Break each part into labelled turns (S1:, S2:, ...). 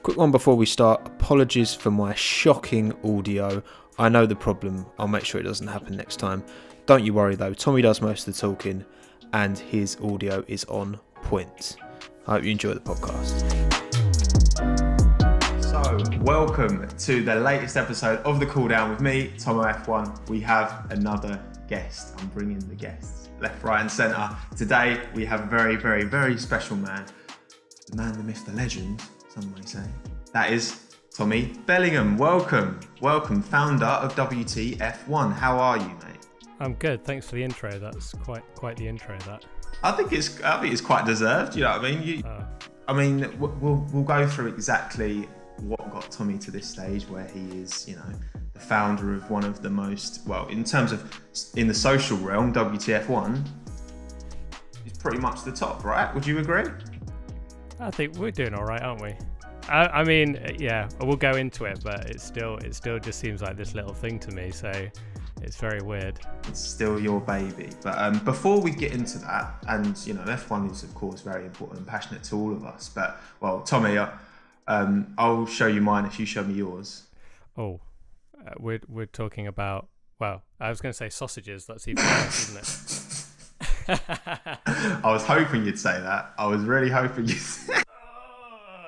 S1: Quick one before we start. Apologies for my shocking audio. I know the problem. I'll make sure it doesn't happen next time. Don't you worry though. Tommy does most of the talking and his audio is on point. I hope you enjoy the podcast. So, welcome to the latest episode of The Cool Down with me, WTF1. We have another guest. I'm bringing the guests left, right and centre. Today we have a very, very, very special man. The man, the myth, the legend, some may say. That is Tommy Bellingham. Welcome, founder of WTF1. How are you, mate?
S2: I'm good. Thanks for the intro. That's quite the intro. That
S1: I think it's quite deserved. You know what I mean? We'll go through exactly what got Tommy to this stage where he is, you know, the founder of one of the most, well, in terms of in the social realm, WTF1 is pretty much the top, right? Would you agree?
S2: I think we're doing all right, aren't we? I mean, yeah, we'll go into it, but it still just seems like this little thing to me, so it's very weird.
S1: It's still your baby. But before we get into that, and you know, F1 is of course very important and passionate to all of us. But well, Tommy, I'll show you mine if you show me yours.
S2: Oh, we're talking about. Well, I was going to say sausages. That's even worse, isn't it?
S1: I was hoping you'd say that. I was really hoping you'd say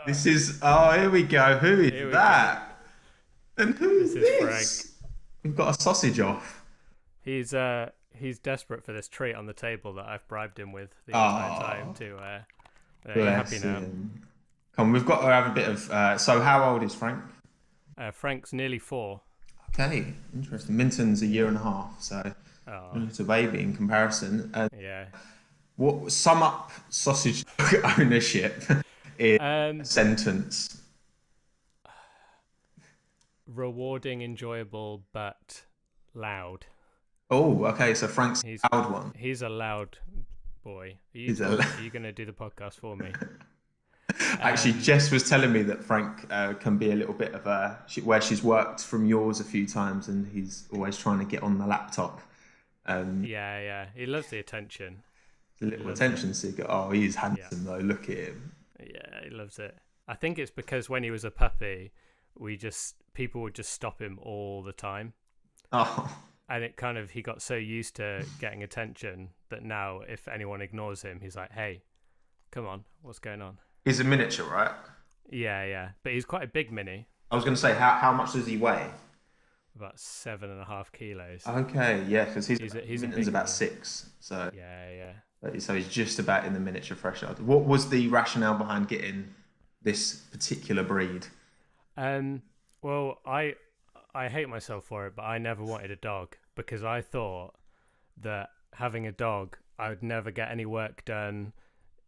S1: This is, here we go. Who is that? And who is this?
S2: Frank.
S1: We've got a sausage off.
S2: He's desperate for this treat on the table that I've bribed him with the entire time to. You're happy now.
S1: Come on, we've got to have a bit of. So, how old is Frank?
S2: Frank's nearly 4.
S1: Okay, interesting. Minton's a year and a half, so it's a baby in comparison.
S2: Yeah.
S1: What sum up sausage ownership in a sentence?
S2: Rewarding, enjoyable, but loud.
S1: Oh, okay. So Frank's a loud one.
S2: He's a loud boy. Are you going to do the podcast for me?
S1: Actually, Jess was telling me that Frank can be a little bit of where she's worked from yours a few times, and he's always trying to get on the laptop.
S2: Yeah. He loves the attention.
S1: The little attention seeker. Oh, he's handsome though. Look at him.
S2: Yeah, he loves it. I think it's because when he was a puppy, people would just stop him all the time.
S1: Oh.
S2: And he got so used to getting attention that now if anyone ignores him, he's like, "Hey, come on, what's going on?"
S1: He's a miniature, right?
S2: Yeah. But he's quite a big mini.
S1: I was going to say, how much does he weigh?
S2: About 7.5 kilos.
S1: Okay, yeah, because he's about 6. So
S2: yeah.
S1: So he's just about in the miniature threshold. What was the rationale behind getting this particular breed?
S2: Well, I hate myself for it, but I never wanted a dog because I thought that having a dog, I would never get any work done.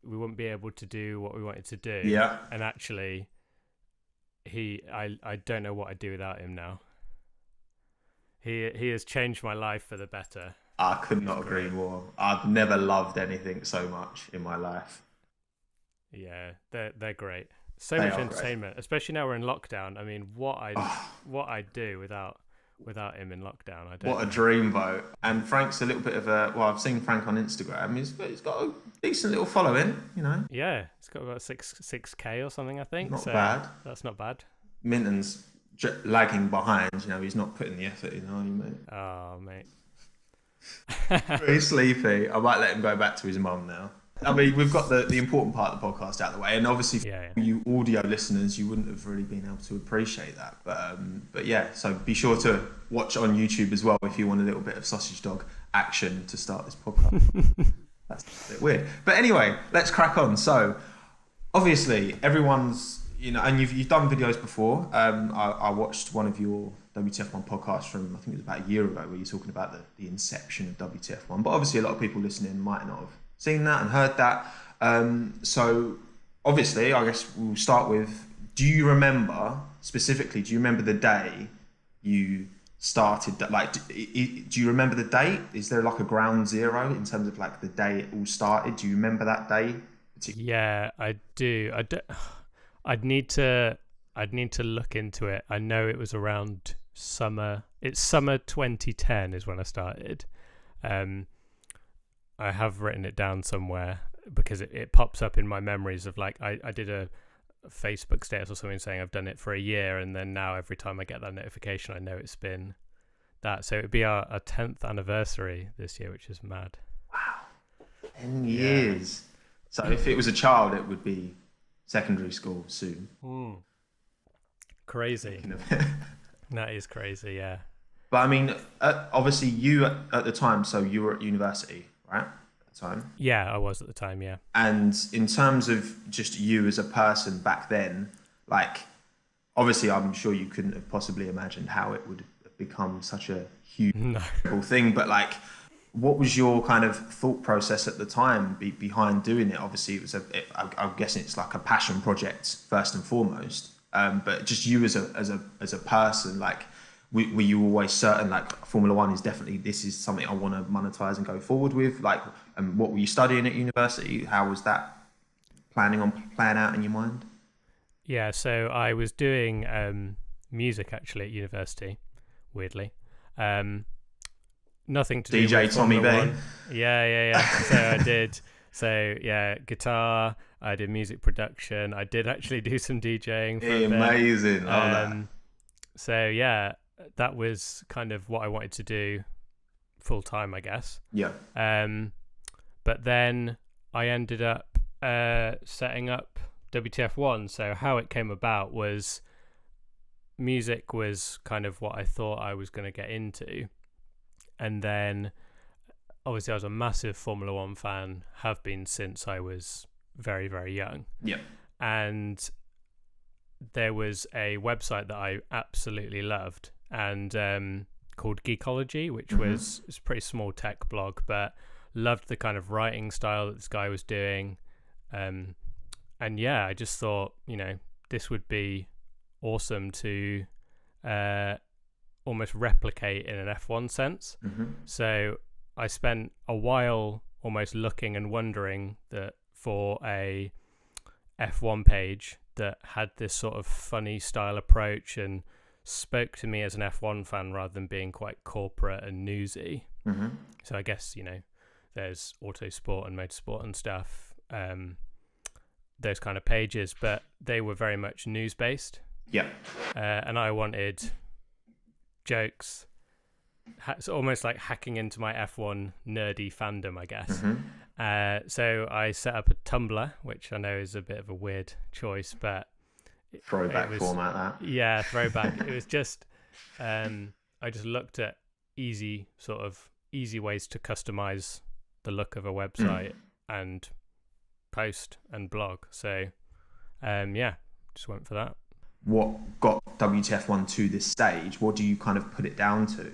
S2: We wouldn't be able to do what we wanted to do.
S1: Yeah.
S2: And actually, I don't know what I'd do without him now. He has changed my life for the better.
S1: I could not agree more. I've never loved anything so much in my life.
S2: Yeah, they're great. So much entertainment, especially now we're in lockdown. I mean, what I'd do without him in lockdown. I don't.
S1: What a dreamboat! And Frank's a little bit of a. Well, I've seen Frank on Instagram. He's got a decent little following, you know.
S2: Yeah, it's got about 6K or something, I think.
S1: Not bad.
S2: That's not bad.
S1: Minton's lagging behind. You know, he's not putting the effort in, are you, mate?
S2: Oh, mate.
S1: Very sleepy. I might let him go back to his mum now. I mean, we've got the important part of the podcast out of the way, and obviously for you audio listeners, you wouldn't have really been able to appreciate that. But yeah, so be sure to watch on YouTube as well if you want a little bit of sausage dog action to start this podcast. That's a bit weird. But anyway, let's crack on. So obviously everyone's, you know, and you've done videos before. I watched one of your WTF1 podcasts from, I think it was about a year ago, where you're talking about the inception of WTF1. But obviously a lot of people listening might not have seen that and heard that. So obviously, I guess we'll start with, do you remember the day you started? Like, do you remember the date? Is there like a ground zero in terms of like the day it all started? Do you remember that day?
S2: Yeah, I do. I'd need to look into it. I know it was around summer. It's summer 2010 is when I started. I have written it down somewhere because it pops up in my memories of like I did a Facebook status or something saying I've done it for a year, and then now every time I get that notification, I know it's been that. So it'd be our 10th anniversary this year, which is mad.
S1: Wow, 10 years. So if it was a child, it would be secondary school soon.
S2: Crazy. That is crazy, yeah.
S1: But I mean, obviously you at the time, so you were at university, right? At the time.
S2: Yeah, I was at the time, yeah.
S1: And in terms of just you as a person back then, like, obviously I'm sure you couldn't have possibly imagined how it would have become such a huge thing, but like, what was your kind of thought process at the time behind doing it? Obviously, I'm guessing it's like a passion project first and foremost. But just you as a person, like, were you always certain like Formula One is definitely, this is something I want to monetize and go forward with? Like, what were you studying at university? How was that playing out in your mind?
S2: Yeah, so I was doing music actually at university, weirdly. Nothing to do
S1: DJ
S2: with
S1: Tommy
S2: Formula
S1: B.
S2: One. Yeah. So I did. So yeah, guitar. I did music production. I did actually do some DJing. For
S1: Amazing. Love that.
S2: So yeah, that was kind of what I wanted to do full time, I guess.
S1: Yeah.
S2: But then I ended up setting up WTF1. So how it came about was music was kind of what I thought I was going to get into. And then obviously I was a massive Formula One fan, have been since I was very, very young.
S1: Yeah.
S2: And there was a website that I absolutely loved and called Geekology, which was a pretty small tech blog, but loved the kind of writing style that this guy was doing. And yeah, I just thought, this would be awesome to almost replicate in an F1 sense. So I spent a while almost looking and wondering that for a F1 page that had this sort of funny style approach and spoke to me as an F1 fan rather than being quite corporate and newsy. So I guess, there's Autosport and Motorsport and stuff, those kind of pages, but they were very much news based.
S1: Yeah.
S2: And I wanted jokes. It's almost like hacking into my F1 nerdy fandom, I guess. So I set up a Tumblr, which I know is a bit of a weird choice, but
S1: throwback format, that.
S2: Yeah, throwback. It was just I just looked at easy ways to customize the look of a website and post and blog. So just went for that.
S1: What got WTF1 to this stage? What do you kind of put it down to?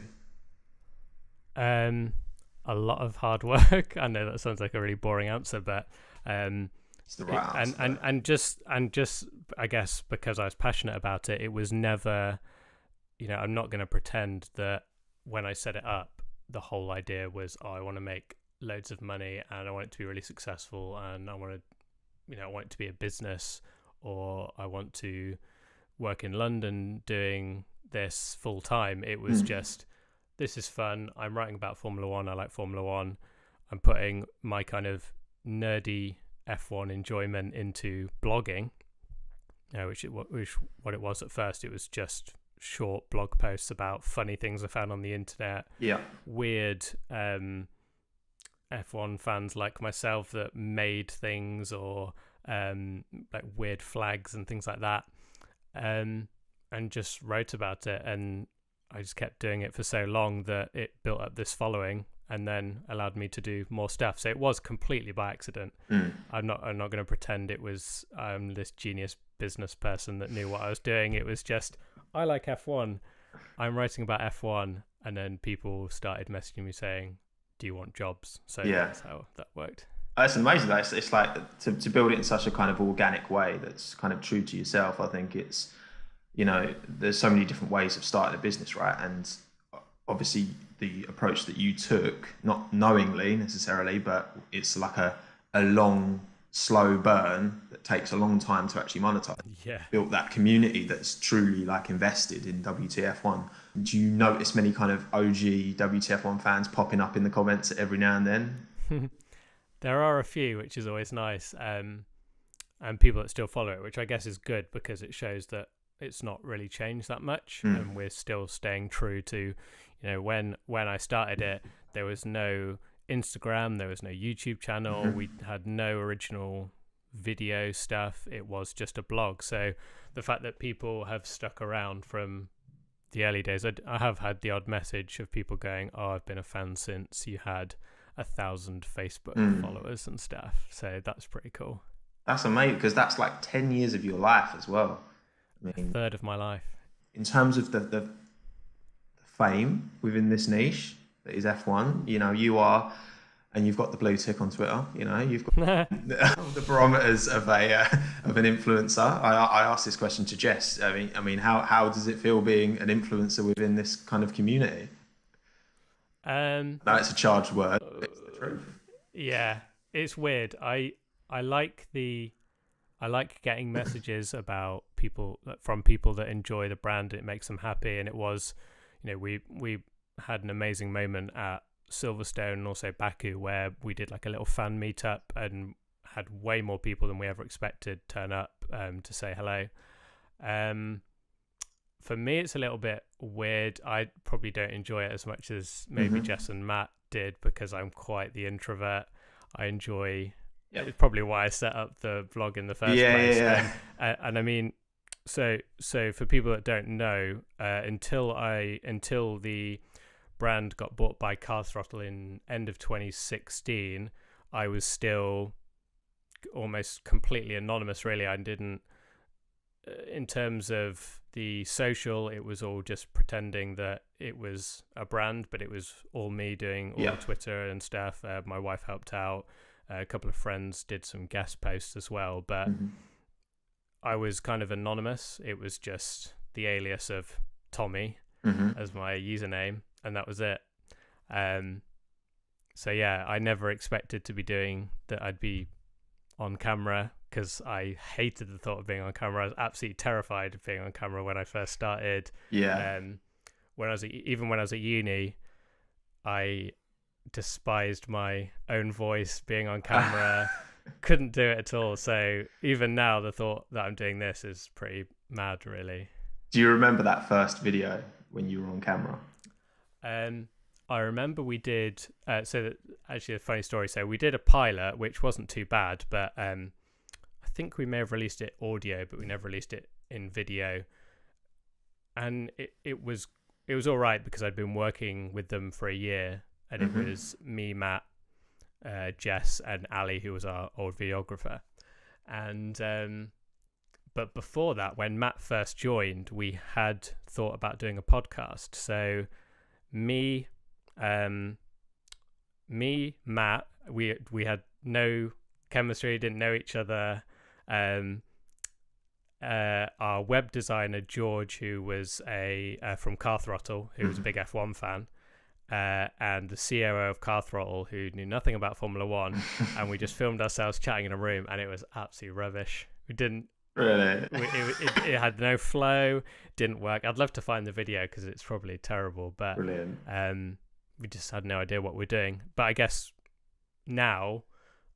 S2: A lot of hard work. I know that sounds like a really boring answer, but
S1: it's the right answer.
S2: And just I guess because I was passionate about it, it was never, I'm not going to pretend that when I set it up, the whole idea was, I want to make loads of money and I want it to be really successful and I want to, I want it to be a business, or I want to work in London doing this full time. It was just, this is fun. I'm writing about Formula One. I like Formula One. I'm putting my kind of nerdy F1 enjoyment into blogging, which what it was at first. It was just short blog posts about funny things I found on the internet.
S1: Yeah.
S2: Weird F1 fans like myself that made things, or like weird flags and things like that, and just wrote about it. And I just kept doing it for so long that it built up this following and then allowed me to do more stuff. So it was completely by accident. I'm not going to pretend it was this genius business person that knew what I was doing. It was just, I like F1. I'm writing about F1, and then people started messaging me saying, do you want jobs? So that's how that worked.
S1: That's amazing. It's like to build it in such a kind of organic way that's kind of true to yourself. I think it's, there's so many different ways of starting a business, right? And obviously the approach that you took, not knowingly necessarily, but it's like a long, slow burn that takes a long time to actually monetize.
S2: Yeah. Built
S1: that community that's truly like invested in WTF1. Do you notice many kind of OG WTF1 fans popping up in the comments every now and then?
S2: There are a few, which is always nice. and people that still follow it, which I guess is good because it shows that it's not really changed that much, and we're still staying true to, you know, when I started it, there was no Instagram, there was no YouTube channel, we had no original video stuff. It was just a blog. So the fact that people have stuck around from the early days, I have had the odd message of people going, "Oh, I've been a fan since you had 1,000 Facebook followers and stuff." So that's pretty cool.
S1: That's amazing, because that's like 10 years of your life as well. I mean,
S2: a third of my life.
S1: In terms of the fame within this niche that is F1, you know, you are, and you've got the blue tick on Twitter, you know, you've got the barometers of an influencer. I asked this question to Jess. I mean, how does it feel being an influencer within this kind of community? No, it's a charged word. It's the truth.
S2: Yeah, it's weird. I like getting messages about from people that enjoy the brand. It makes them happy, and it was, you know, we had an amazing moment at Silverstone and also Baku where we did like a little fan meetup and had way more people than we ever expected turn up to say hello. For me, it's a little bit weird. I probably don't enjoy it as much as maybe Jess and Matt did, because I'm quite the introvert. I enjoy. Yep. It's probably why I set up the vlog in the first place.
S1: Yeah.
S2: And I mean, so for people that don't know, until the brand got bought by Car Throttle in end of 2016, I was still almost completely anonymous, really. I didn't, in terms of the social, it was all just pretending that it was a brand, but it was all me doing all the Twitter and stuff. My wife helped out. A couple of friends did some guest posts as well, but I was kind of anonymous. It was just the alias of Tommy as my username, and that was it. So yeah, I never expected to be doing that. I'd be on camera, because I hated the thought of being on camera. I was absolutely terrified of being on camera when I first started. When I was at uni, I despised my own voice, being on camera. Couldn't do it at all. So even now, the thought that I'm doing this is pretty mad, really.
S1: Do you remember that first video when you were on camera?
S2: I remember we did actually a funny story. So we did a pilot, which wasn't too bad, but I think we may have released it audio, but we never released it in video. And it was all right, because I'd been working with them for a year, and it was me, Matt, Jess, and Ali, who was our old videographer. And but before that, when Matt first joined, we had thought about doing a podcast. So me, Matt, we had no chemistry, didn't know each other. Our web designer George, who was from Car Throttle, who was a big F1 fan, and the COO of Car Throttle, who knew nothing about Formula One, and we just filmed ourselves chatting in a room, and it was absolutely rubbish. We didn't
S1: really.
S2: It had no flow, didn't work. I'd love to find the video, because it's probably terrible, but
S1: brilliant.
S2: We just had no idea what we're doing. But I guess now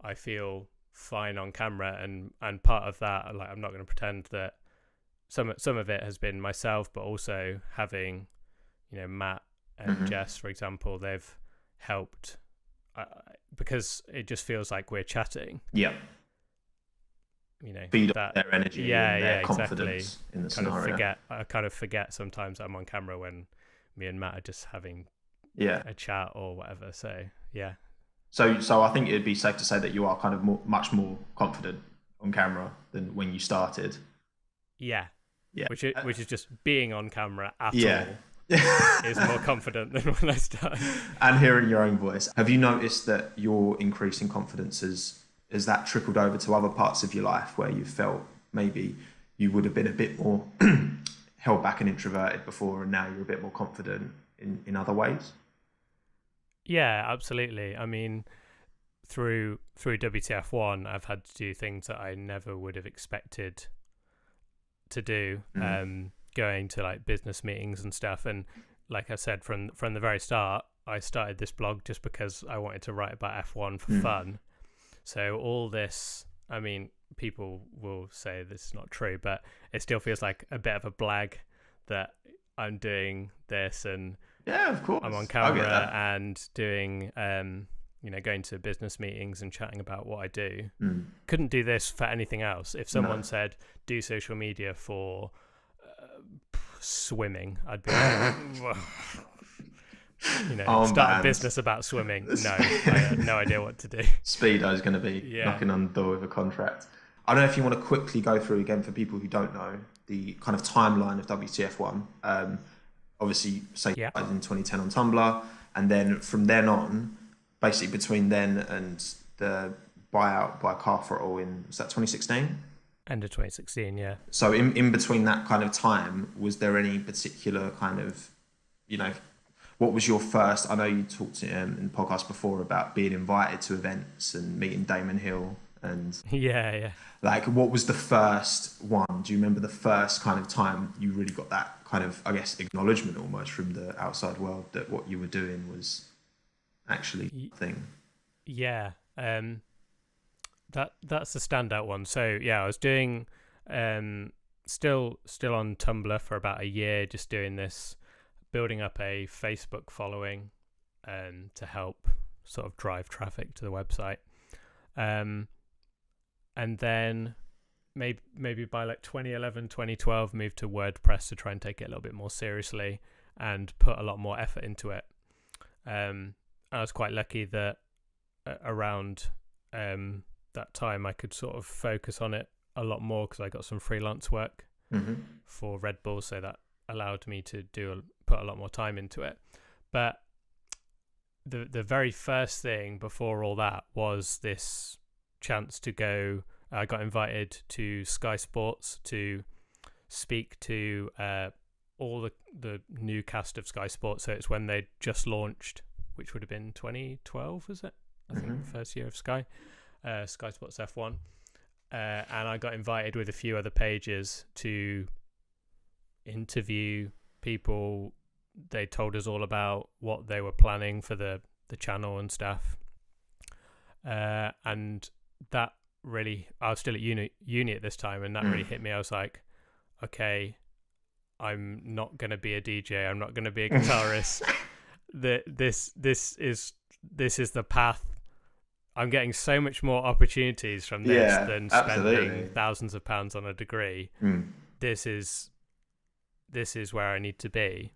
S2: I feel fine on camera, and part of that, like, I'm not going to pretend that some of it has been myself, but also having, you know, Matt and Jess, for example, they've helped, because it just feels like we're chatting.
S1: Yeah.
S2: You know,
S1: feed off their energy, and their confidence in the scenario.
S2: I kind of forget sometimes I'm on camera when me and Matt are just having a chat or whatever. So yeah.
S1: So I think it'd be safe to say that you are kind of much more confident on camera than when you started.
S2: Yeah. Which is just being on camera at all is more confident than when I started. And
S1: hearing your own voice. Have you noticed that your increasing confidence has that trickled over to other parts of your life where you felt maybe you would have been a bit more held back and introverted before, and now you're a bit more confident in other ways?
S2: Yeah, absolutely. I mean, through WTF1, I've had to do things that I never would have expected to do, going to like business meetings and stuff. And like I said, from the very start, I started this blog just because I wanted to write about F1 for fun. So all this I mean, people will say this is not true, but it still feels like a bit of a blag that I'm doing this and
S1: yeah, of course,
S2: I'm on camera and doing, going to business meetings and chatting about what I do. Couldn't do this for anything else. If someone said, do social media for swimming, I'd be like, start a business about swimming. No, I had no idea what to do.
S1: Speedo's going to be knocking on the door with a contract. I don't know if you want to quickly go through again for people who don't know the kind of timeline of WTF1. Obviously, say in 2010 on Tumblr, and then from then on, basically between then and the buyout by Car Throttle was that 2016?
S2: End of 2016, yeah.
S1: So in between that kind of time, was there any particular kind of, what was your first? I know you talked in the podcast before about being invited to events and meeting Damon Hill and
S2: yeah.
S1: Like, what was the first one? Do you remember the first kind of time you really got that kind of, I guess, acknowledgement almost from the outside world that what you were doing was actually a thing?
S2: Yeah, that's the standout one. So yeah, I was doing still on Tumblr for about a year, just doing this, building up a Facebook following to help sort of drive traffic to the website. And then maybe by like 2011, 2012, moved to WordPress to try and take it a little bit more seriously and put a lot more effort into it. I was quite lucky that around that time I could sort of focus on it a lot more because I got some freelance work for Red Bull, so that allowed me to put a lot more time into it. But the very first thing before all that was this chance to go. I got invited to Sky Sports to speak to all the new cast of Sky Sports. So it's when they just launched, which would have been 2012, was it? I think the first year of Sky Sports F1. And I got invited with a few other pages to interview people. They told us all about what they were planning for the channel and stuff. And that really, I was still at uni at this time, and that really hit me. I was like, okay, I'm not going to be a DJ. I'm not going to be a guitarist. This is the path. I'm getting so much more opportunities from this than spending thousands of pounds on a degree. This is where I need to be.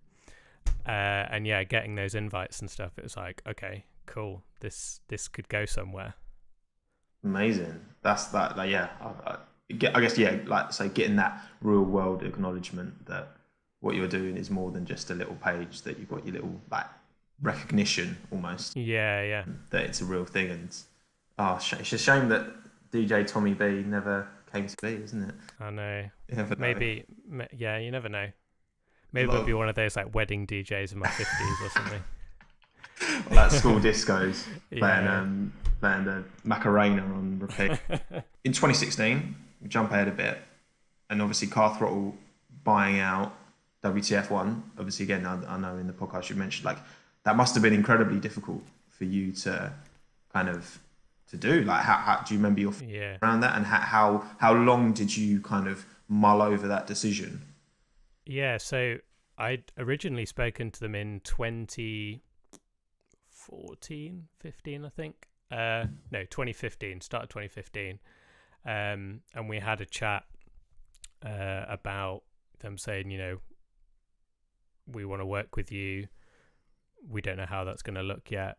S2: And yeah, getting those invites and stuff, it was like, okay, cool. This could go somewhere.
S1: Amazing. That's that. Like, yeah, I guess, yeah, like say getting that real world acknowledgement that what you're doing is more than just a little page, that you've got your little like recognition almost.
S2: Yeah.
S1: That it's a real thing. And it's a shame that DJ Tommy B never came to be, isn't it?
S2: I know.
S1: You never know.
S2: Maybe, yeah, you never know. Maybe it'll be one of those like wedding DJs in my 50s or something.
S1: Well, like school discos playing the Macarena on repeat. In 2016, we jump ahead a bit, and obviously Car Throttle buying out WTF1. Obviously, again, I know in the podcast you mentioned like that must have been incredibly difficult for you to kind of to do. Like, how do you remember your around that, and how long did you kind of mull over that decision?
S2: Yeah, so I'd originally spoken to them in 2014, 15, I think. No, 2015, start of 2015. And we had a chat about them saying, we want to work with you. We don't know how that's going to look yet,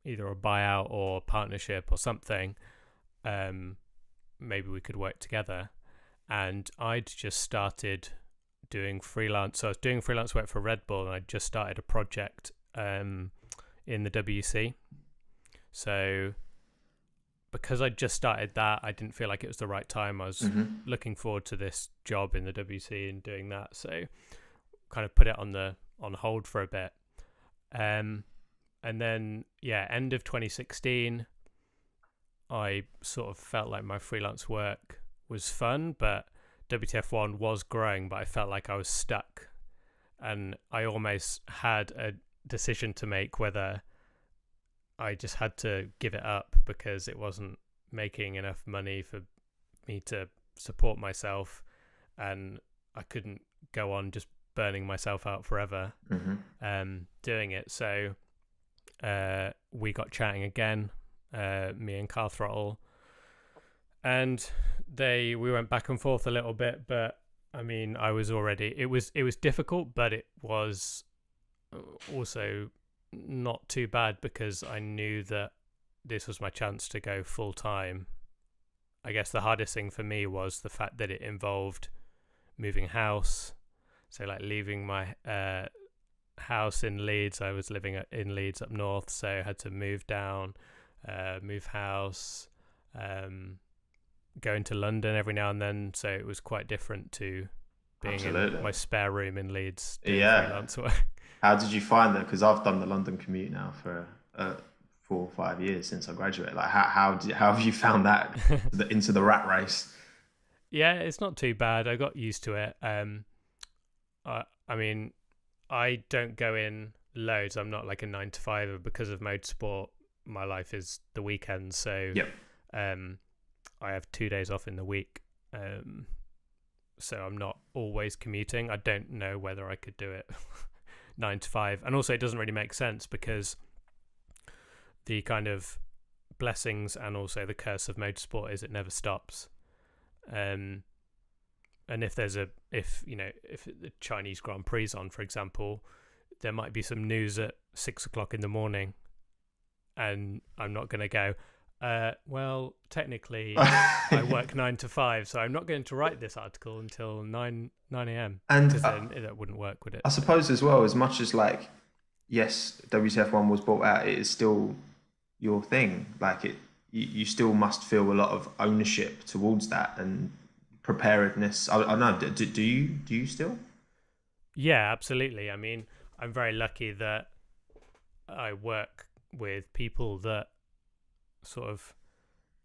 S2: either a buyout or partnership or something. Maybe we could work together. And I'd just started doing freelance. So I was doing freelance work for Red Bull, and I just started a project in the WC. So because I just started that, I didn't feel like it was the right time. I was looking forward to this job in the WC and doing that. So kind of put it on hold for a bit. And then, end of 2016, I sort of felt like my freelance work was fun, but WTF1 was growing, but I felt like I was stuck. And I almost had a decision to make whether I just had to give it up because it wasn't making enough money for me to support myself, and I couldn't go on just burning myself out forever doing it. So we got chatting again, me and Car Throttle, and we went back and forth a little bit, but I mean, I was already, it was difficult, but it was also not too bad because I knew that this was my chance to go full time. I guess the hardest thing for me was the fact that it involved moving house. So like leaving my house in Leeds. I was living in Leeds up north, so I had to move down, move house, go into London every now and then. So it was quite different to being in my spare room in Leeds doing freelance work.
S1: How did you find that? Because I've done the London commute now for 4 or 5 years since I graduated. Like, how have you found that into the rat race?
S2: Yeah, it's not too bad. I got used to it. I mean, I don't go in loads. I'm not like a 9 to 5 because of motorsport. My life is the weekends, so I have 2 days off in the week. So I'm not always commuting. I don't know whether I could do it 9 to 5, and also it doesn't really make sense because the kind of blessings and also the curse of motorsport is it never stops. And if the Chinese Grand Prix is on, for example, there might be some news at 6 o'clock in the morning, and I'm not going to go, well, technically I work 9 to 5, so I'm not going to write this article until 9 a.m.
S1: And
S2: because then that wouldn't work, would it?
S1: I suppose as well, as much as like, yes, WTF1 was bought out, it is still your thing. Like you still must feel a lot of ownership towards that and preparedness. I know. Do you still?
S2: Yeah, absolutely. I mean, I'm very lucky that I work with people that sort of,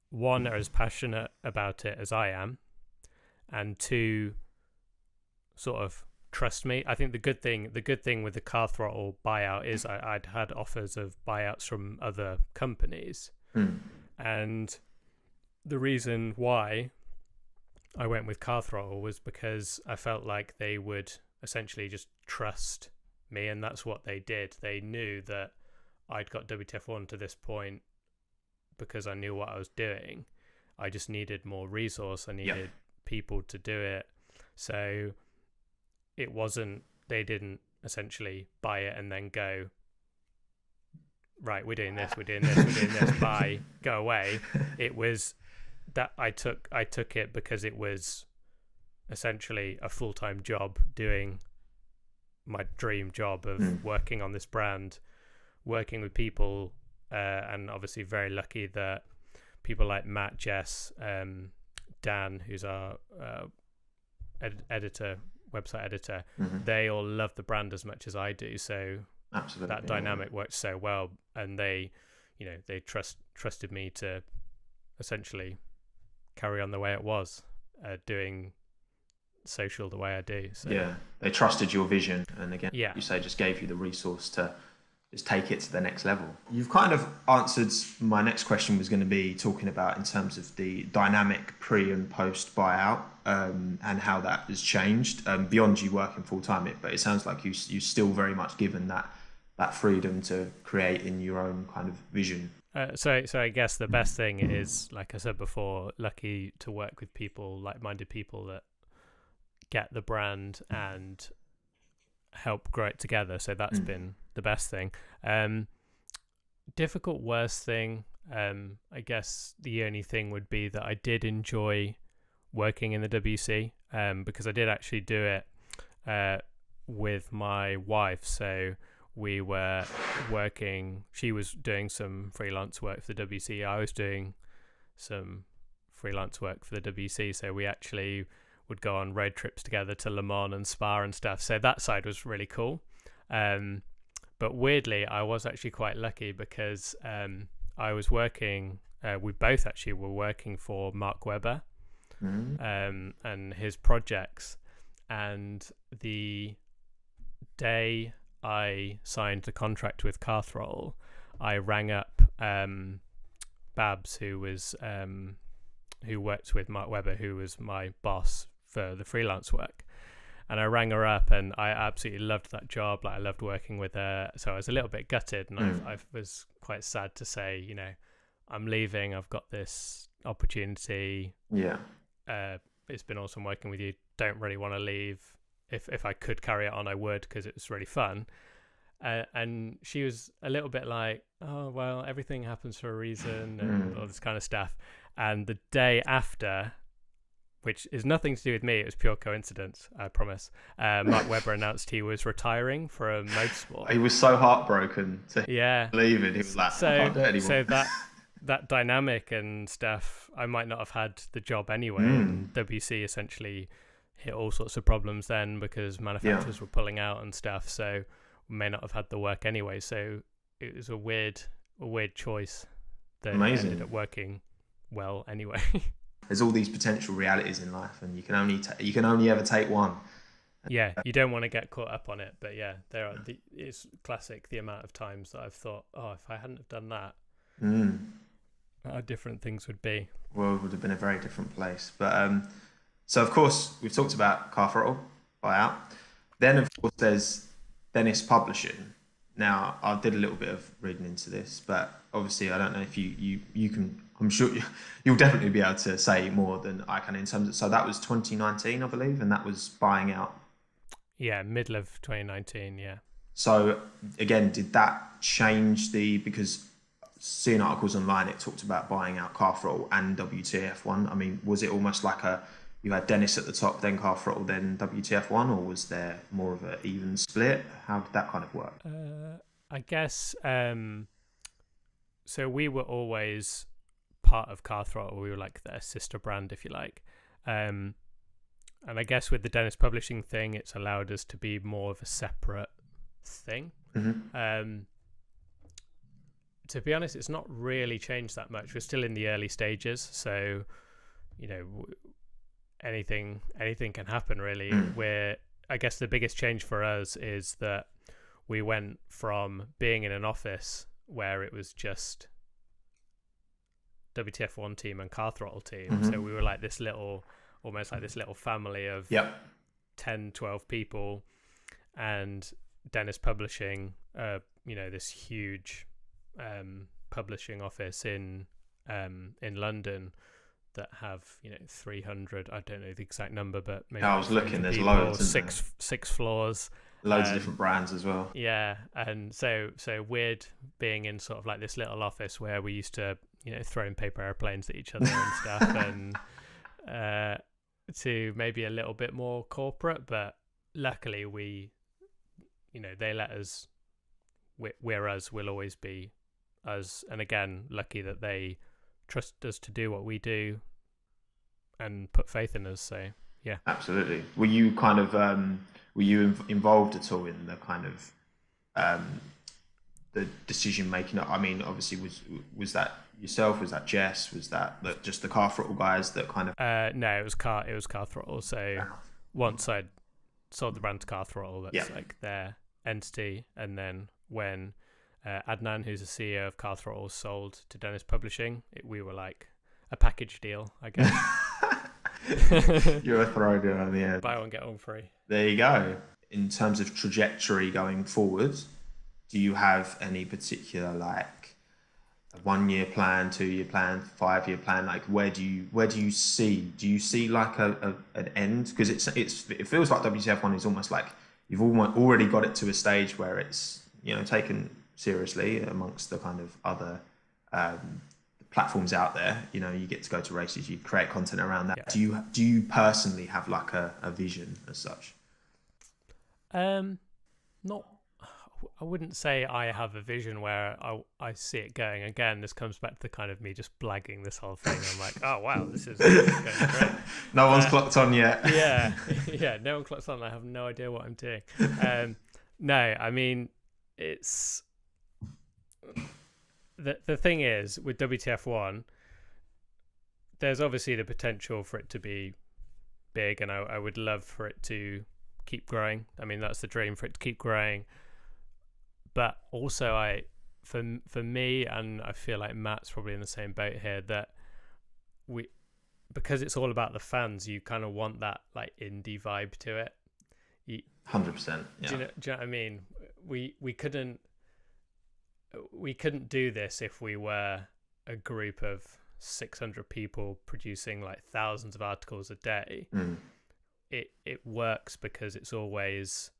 S2: one, are as passionate about it as I am, and two, sort of trust me. I think the good thing with the Car Throttle buyout is I'd had offers of buyouts from other companies, and the reason why I went with Car Throttle was because I felt like they would essentially just trust me, and that's what they did. They knew that I'd got WTF1 to this point because I knew what I was doing. I just needed more resource. I needed people to do it. So it wasn't, they didn't essentially buy it and then go, right, we're doing this, buy, go away. It was that I took it because it was essentially a full-time job, doing my dream job of working on this brand, working with people, and obviously very lucky that people like Matt, Jess, Dan, who's our website editor, they all love the brand as much as I do. So that dynamic worked so well, and they trusted me to essentially carry on the way it was, doing social the way I do. So
S1: yeah, they trusted your vision, and again, you say just gave you the resource to just take it to the next level. You've kind of answered my next question, was going to be talking about in terms of the dynamic pre and post buyout, and how that has changed beyond you working full time. But it sounds like you still very much given that freedom to create in your own kind of vision.
S2: So I guess the best thing is, like I said before, lucky to work with people, like-minded people that get the brand and help grow it together. So that's been the best thing. Difficult worst thing, I guess the only thing would be that I did enjoy working in the WC, because I did actually do it with my wife. So we were working, she was doing some freelance work for the WC, I was doing some freelance work for the WC, so we actually would go on road trips together to Le Mans and Spa and stuff. So that side was really cool. But weirdly, I was actually quite lucky because I was working, we both actually were working for Mark Webber and his projects. And the day I signed the contract with Car Throttle, I rang up Babs, who worked with Mark Webber, who was my boss for the freelance work. And I rang her up, and I absolutely loved that job. Like, I loved working with her. So I was a little bit gutted, and I was quite sad to say, you know, I'm leaving. I've got this opportunity.
S1: Yeah.
S2: It's been awesome working with you. Don't really want to leave. If I could carry it on, I would, because it was really fun. And she was a little bit like, oh, well, everything happens for a reason, and all this kind of stuff. And the day after, which is nothing to do with me, it was pure coincidence, I promise, Mark Webber announced he was retiring from motorsport.
S1: He was so heartbroken to leave it. He was like, I can't do it anymore.
S2: So that dynamic and stuff, I might not have had the job anyway. And WC essentially hit all sorts of problems then, because manufacturers were pulling out and stuff, so we may not have had the work anyway. So it was a weird choice that ended up working well anyway.
S1: There's all these potential realities in life, and you can only ever take one.
S2: Yeah, you don't want to get caught up on it, but yeah, it's classic, the amount of times that I've thought, oh, if I hadn't have done that, how different things would be.
S1: World would have been a very different place. But so of course we've talked about Car Throttle, buyout. Then of course there's Dennis Publishing. Now I did a little bit of reading into this, but obviously I don't know if you can. I'm sure you'll definitely be able to say more than I can in terms of. So that was 2019, I believe, and that was buying out.
S2: Yeah, middle of 2019. Yeah.
S1: So again, did that change because seeing articles online, it talked about buying out Car Throttle and WTF1. I mean, was it almost like you had Dennis at the top, then Car Throttle, then WTF1, or was there more of an even split? How did that kind of work?
S2: I guess so. We were always part of Car Throttle. We were like their sister brand, if you like. And I guess with the Dennis Publishing thing, it's allowed us to be more of a separate thing. To be honest, it's not really changed that much. We're still in the early stages, so you know, anything can happen really. I guess the biggest change for us is that we went from being in an office where it was just WTF1 team and Car Throttle team. So we were like this little, almost like this little family of 10, 12 people, and Dennis Publishing, you know, this huge publishing office in London that have, you know, 300, I don't know the exact number, but maybe
S1: I was looking, there's loads,
S2: six floors,
S1: loads of different brands as well.
S2: Yeah, and so weird being in sort of like this little office where we used to, you know, throwing paper airplanes at each other and stuff, and to maybe a little bit more corporate, but luckily we, you know, they let us, we're us, we'll always be us, and again, lucky that they trust us to do what we do and put faith in us. So yeah, absolutely.
S1: Were you kind of involved at all in the kind of the decision making? I mean, obviously, was that yourself? Was that Jess? Was that just the Car Throttle guys that kind of?
S2: No, it was Car Throttle. So once I'd sold the brand to Car Throttle, that's like their entity, and then when Adnan, who's the CEO of Car Throttle, sold to Dennis Publishing, we were like a package deal, I guess.
S1: You're a throw deal at the end.
S2: Buy one, get one free.
S1: There you go. In terms of trajectory going forward, do you have any particular like a 1 year plan, 2 year plan, 5 year plan? Like where do you see like an end? Because it feels like WTF1 is almost like you've already got it to a stage where it's, you know, taken seriously amongst the kind of other platforms out there. You know, you get to go to races, you create content around that. Yeah. Do you personally have like a vision as such?
S2: Not. I wouldn't say I have a vision where I see it going. Again, this comes back to the kind of me just blagging this whole thing. I'm like, oh wow, this is going great.
S1: No one's clocked on yet.
S2: yeah, no one clocks on. I have no idea what I'm doing. No, I mean, it's the thing is with WTF1, there's obviously the potential for it to be big, and I would love for it to keep growing. I mean, that's the dream, for it to keep growing. But also for me, and I feel like Matt's probably in the same boat here, that because it's all about the fans, you kind of want that like indie vibe to it.
S1: 100%. Yeah.
S2: Do you know what I mean? We couldn't do this if we were a group of 600 people producing like thousands of articles a day. It works because it's always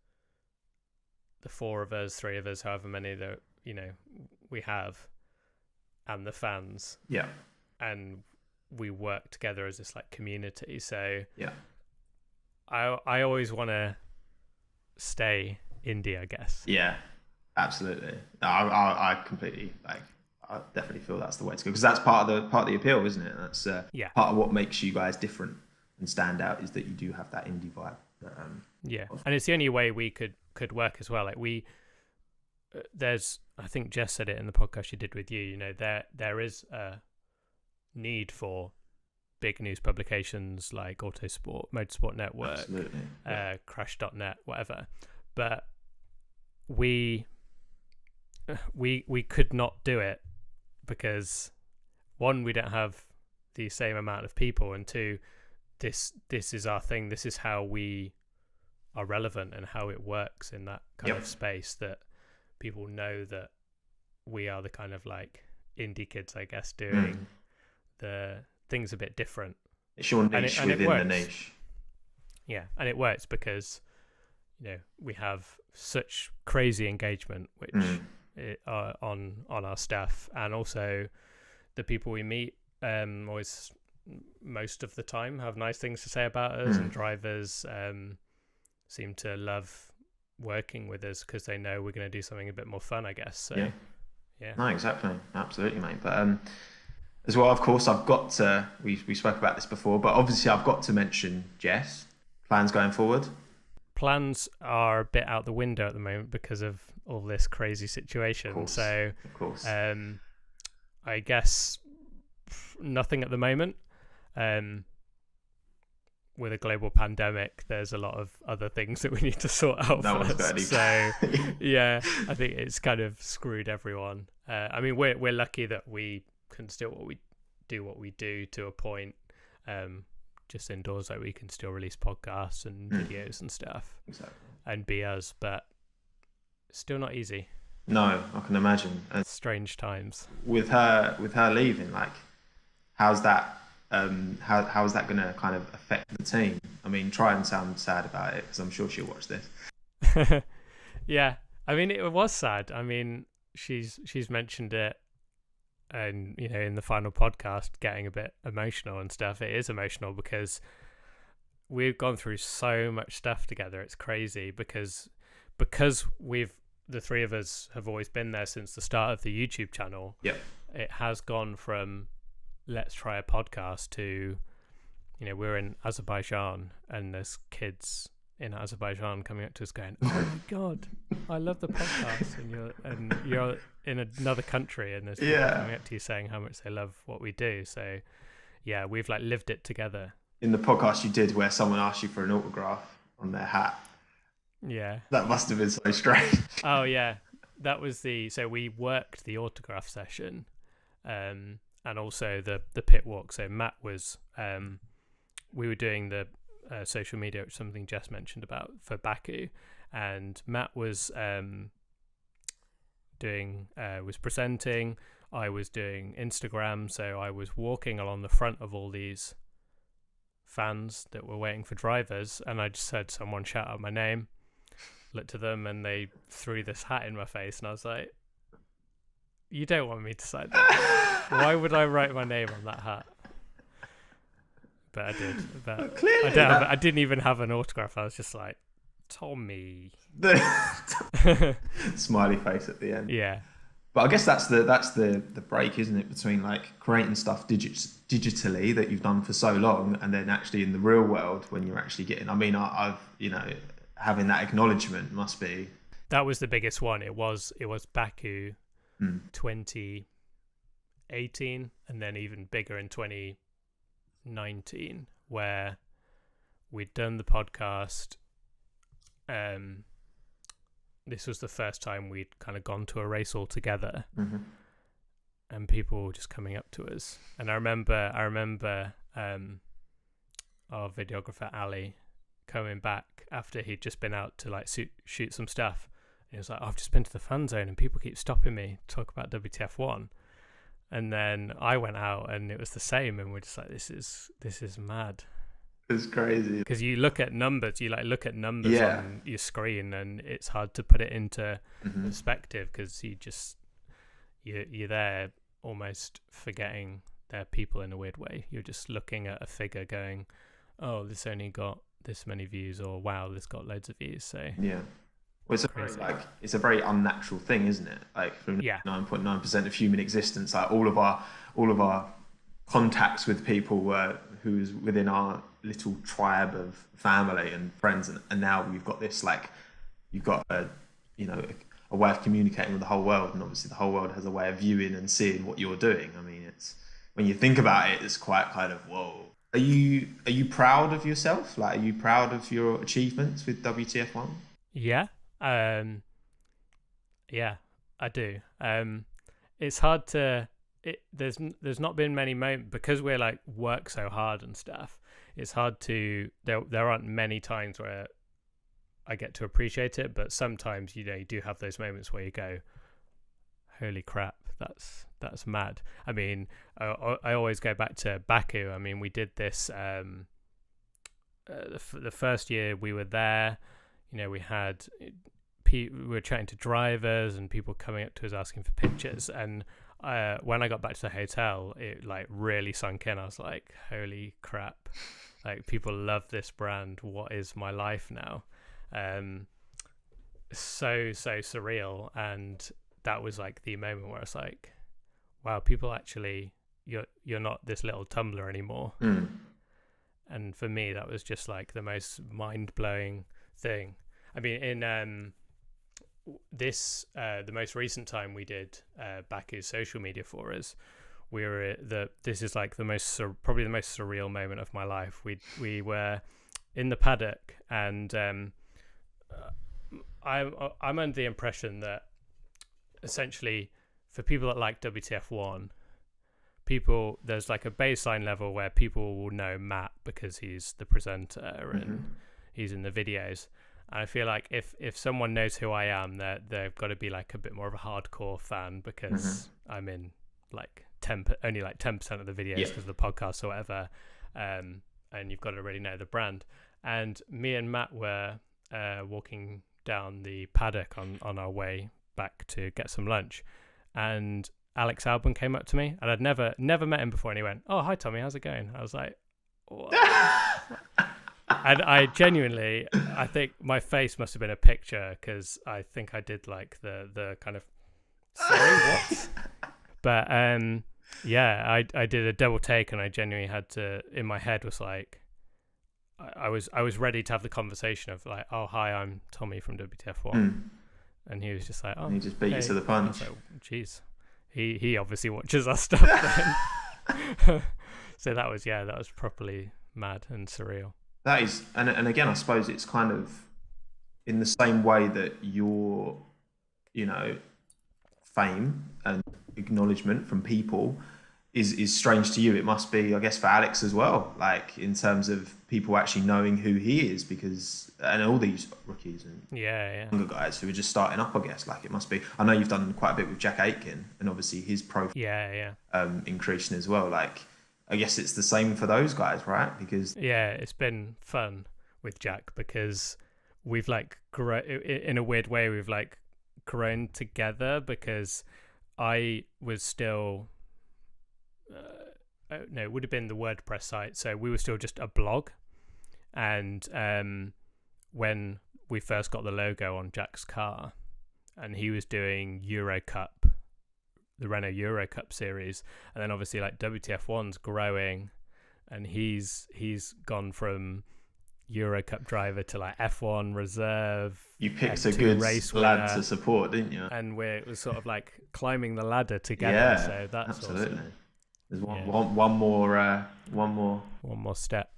S2: the 4 of us, 3 of us, however many that we have, and the fans.
S1: Yeah.
S2: And we work together as this like community. So
S1: yeah,
S2: I always want to stay indie, I guess.
S1: Yeah, absolutely. No, I completely I definitely feel that's the way to go, because that's part of the appeal, isn't it? That's part of what makes you guys different and stand out, is that you do have that indie vibe.
S2: And it's the only way we could work as well. Like there's, I think Jess said it in the podcast she did with you. There is a need for big news publications like Autosport, Motorsport Network, Crash.net, whatever. But we could not do it because, one, we don't have the same amount of people, and two, this is our thing. This is how we are relevant and how it works in that kind of space, that people know that we are the kind of like indie kids, I guess, doing the things a bit different.
S1: It's your niche within the niche.
S2: Yeah, and it works because we have such crazy engagement, which on our staff, and also the people we meet always, most of the time, have nice things to say about us, and drivers seem to love working with us because they know we're going to do something a bit more fun, I guess. So yeah.
S1: No, exactly, absolutely, mate. But as well, of course, I've got to, we spoke about this before, but obviously I've got to mention Jess. Plans going forward?
S2: Plans are a bit out the window at the moment because of all this crazy situation. Of course. I guess nothing at the moment. With a global pandemic, there's a lot of other things that we need to sort out first. So yeah, I think it's kind of screwed everyone. I mean, we're lucky that we can still do what we do to a point, just indoors, like we can still release podcasts and videos and stuff, and be us, but still not easy.
S1: No, I can imagine.
S2: Strange times.
S1: With her leaving, like, how's that how is that going to kind of affect the team? I mean, try and sound sad about it, because I'm sure she'll watch this.
S2: Yeah, I mean, it was sad. I mean, she's mentioned it, and in the final podcast, getting a bit emotional and stuff. It is emotional because we've gone through so much stuff together. It's crazy because the 3 of us have always been there since the start of the YouTube channel.
S1: Yeah,
S2: it has gone from let's try a podcast to we're in Azerbaijan and there's kids in Azerbaijan coming up to us going, "Oh my god, I love the podcast," and you're in another country and there's people coming up to you saying how much they love what we do. So yeah, we've like lived it together.
S1: In the podcast you did where someone asked you for an autograph on their hat, that must have been so strange.
S2: Oh yeah, that was so we worked the autograph session, and also the pit walk. So Matt was we were doing the social media, which is something Jess mentioned about for Baku, and Matt was was presenting. I was doing Instagram, so I was walking along the front of all these fans that were waiting for drivers, and I just heard someone shout out my name, looked at them, and they threw this hat in my face, and I was like, "You don't want me to sign that. Why would I write my name on that hat?" But I did. But clearly I didn't even have an autograph. I was just like, "Tommy."
S1: Smiley face at the end.
S2: Yeah.
S1: But I guess that's the break, isn't it, between like creating stuff digitally that you've done for so long, and then actually in the real world when you're actually getting. I mean, I've having that acknowledgement must be.
S2: That was the biggest one. It was Baku, 2018, and then even bigger in 2019, where we'd done the podcast. this was the first time we'd kind of gone to a race all together,
S1: Mm-hmm.
S2: and people were just coming up to us. And I remember our videographer Ali coming back after he'd just been out to like shoot some stuff. And he was like, I've just been to the fan zone and people keep stopping me to talk about WTF1. And then I went out and it was the same, and we're just like, this is mad.
S1: It's crazy
S2: because you look at numbers,
S1: Yeah.
S2: on your screen, and it's hard to put it into
S1: Mm-hmm.
S2: perspective because you're there almost forgetting they're people in a weird way. You're just looking at a figure going, oh, this only got this many views, or wow, this got loads of views. So
S1: Yeah. Well, it's a very unnatural thing, isn't it? Like, from 9.9% of human existence, like all of our contacts with people who's within our little tribe of family and friends, and now we've got this, like, you've got a way of communicating with the whole world, and obviously the whole world has a way of viewing and seeing what you're doing. I mean, it's, when you think about it, it's quite kind of, whoa. Are you proud of yourself? Like, are you proud of your achievements with WTF1?
S2: Yeah. Yeah, I do. It's hard to. There's not been many moments because we're like work so hard and stuff. It's hard to. There aren't many times where I get to appreciate it, but sometimes you do have those moments where you go, "Holy crap, that's mad." I mean, I always go back to Baku. I mean, we did this. The first year we were there, we had. We were chatting to drivers and people coming up to us asking for pictures, and when I got back to the hotel, it like really sunk in. I was like, holy crap, like, people love this brand. What is my life now? So surreal. And that was like the moment where I was like, wow, people actually, you're not this little tumbler anymore. And for me, that was just like the most mind-blowing thing. I mean, in the most recent time we did Baku's social media for us, this is like probably the most surreal moment of my life. We were in the paddock, and I'm under the impression that essentially for people that like WTF1, there's like a baseline level where people will know Matt because he's the presenter and he's in the videos. And I feel like if someone knows who I am, they've got to be like a bit more of a hardcore fan because I'm in like only like 10% of the videos because of the podcast or whatever. And you've got to really know the brand. And me and Matt were walking down the paddock on our way back to get some lunch, and Alex Albon came up to me, and I'd never met him before, and he went, "Oh, hi Tommy, how's it going?" I was like, what? And I genuinely, I think my face must have been a picture because I think I did like the kind of, sorry, what? But yeah, I did a double take, and I genuinely had to, in my head was like, I was ready to have the conversation of like, oh, hi, I'm Tommy from WTF1. And he was just like, oh,
S1: and he just beat you to the punch.
S2: Jeez, he obviously watches our stuff then. So that was properly mad and surreal.
S1: That is, and again, I suppose it's kind of in the same way that your, fame and acknowledgement from people is strange to you. It must be, I guess, for Alex as well, like in terms of people actually knowing who he is, because, and all these rookies and younger guys who are just starting up, I guess, like it must be. I know you've done quite a bit with Jack Aitken, and obviously his profile increasing as well. Like, I guess it's the same for those guys, right? Because
S2: it's been fun with Jack because we've like in a weird way, we've like grown together because I was still it would have been the WordPress site, so we were still just a blog. And when we first got the logo on Jack's car, and he was doing Euro Cup, the Renault Euro Cup series, and then obviously like WTF1's growing, and he's gone from Euro Cup driver to like F1 reserve.
S1: You picked a good race lad to support, didn't you?
S2: And it was sort of like climbing the ladder together. So that's
S1: absolutely
S2: awesome.
S1: There's one more step.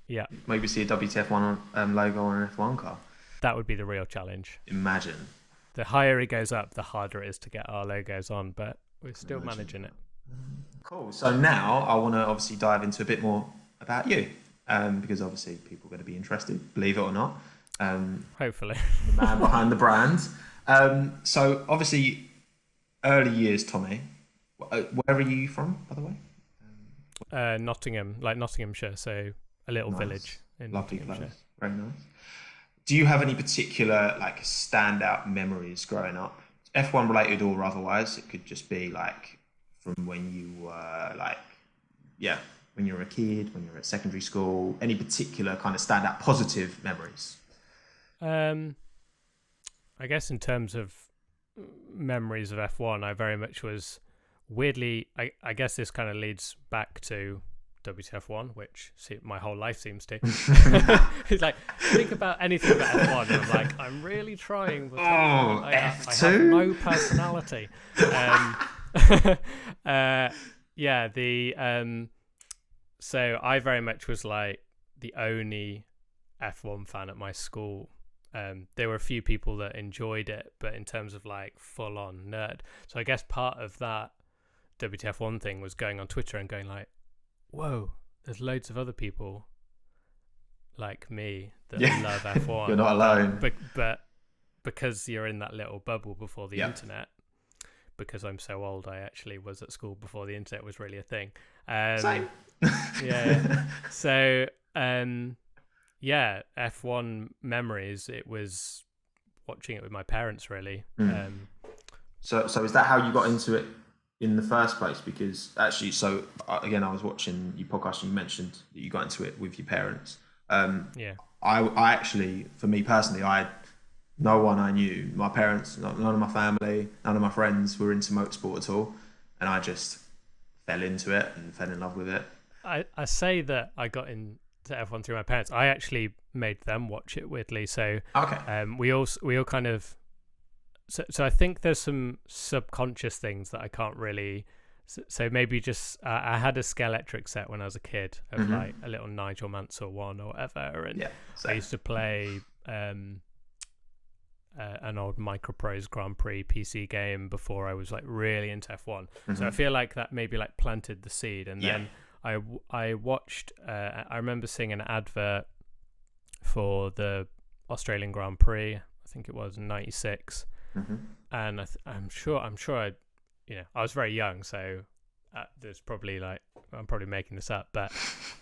S2: Yeah.
S1: Maybe see a WTF1 logo on an F1 car.
S2: That would be the real challenge.
S1: Imagine.
S2: The higher it goes up, the harder it is to get our logos on, but we're still managing it.
S1: Cool. So now I want to obviously dive into a bit more about you, because obviously people are going to be interested, believe it or not.
S2: Hopefully.
S1: The man behind the brand. So obviously, early years, Tommy. Where are you from, by the way?
S2: Nottingham, like Nottinghamshire, so a little village in
S1: Lovely
S2: Nottinghamshire.
S1: place. Very nice. Do you have any particular like standout memories growing up? F1 related or otherwise? It could just be like from when you were when you were a kid, when you were at secondary school. Any particular kind of standout positive memories?
S2: I guess in terms of memories of F1, I very much was weirdly. I guess this kind of leads back to WTF1, which my whole life seems to. It's like, think about anything about F1 and I'm like, I'm really trying, but I have no personality. So I very much was like the only F1 fan at my school. There were a few people that enjoyed it, but in terms of like full on nerd. So I guess part of that WTF1 thing was going on Twitter and going like, whoa, there's loads of other people like me that love F1.
S1: You're not alone.
S2: But because you're in that little bubble before the internet, because I'm so old, I actually was at school before the internet was really a thing.
S1: Same.
S2: So, F1 memories, it was watching it with my parents, really.
S1: So is that how you got into it in the first place? Because actually, again, I was watching your podcast and you mentioned that you got into it with your parents. I actually, for me personally, no one I knew, my parents, none of my family, none of my friends were into motorsport at all, and I just fell into it and fell in love with it.
S2: I say that I got into F1 through my parents. I actually made them watch it, weirdly. So we all kind of. So I think there's some subconscious things that I can't really. So maybe just I had a Scalextric set when I was a kid of like a little Nigel Mansell one or whatever, and I used to play an old Microprose Grand Prix PC game before I was like really into F1. So I feel like that maybe like planted the seed, and then I watched. I remember seeing an advert for the Australian Grand Prix. I think it was in '96. And I'm sure I was very young, so there's probably like, I'm probably making this up, but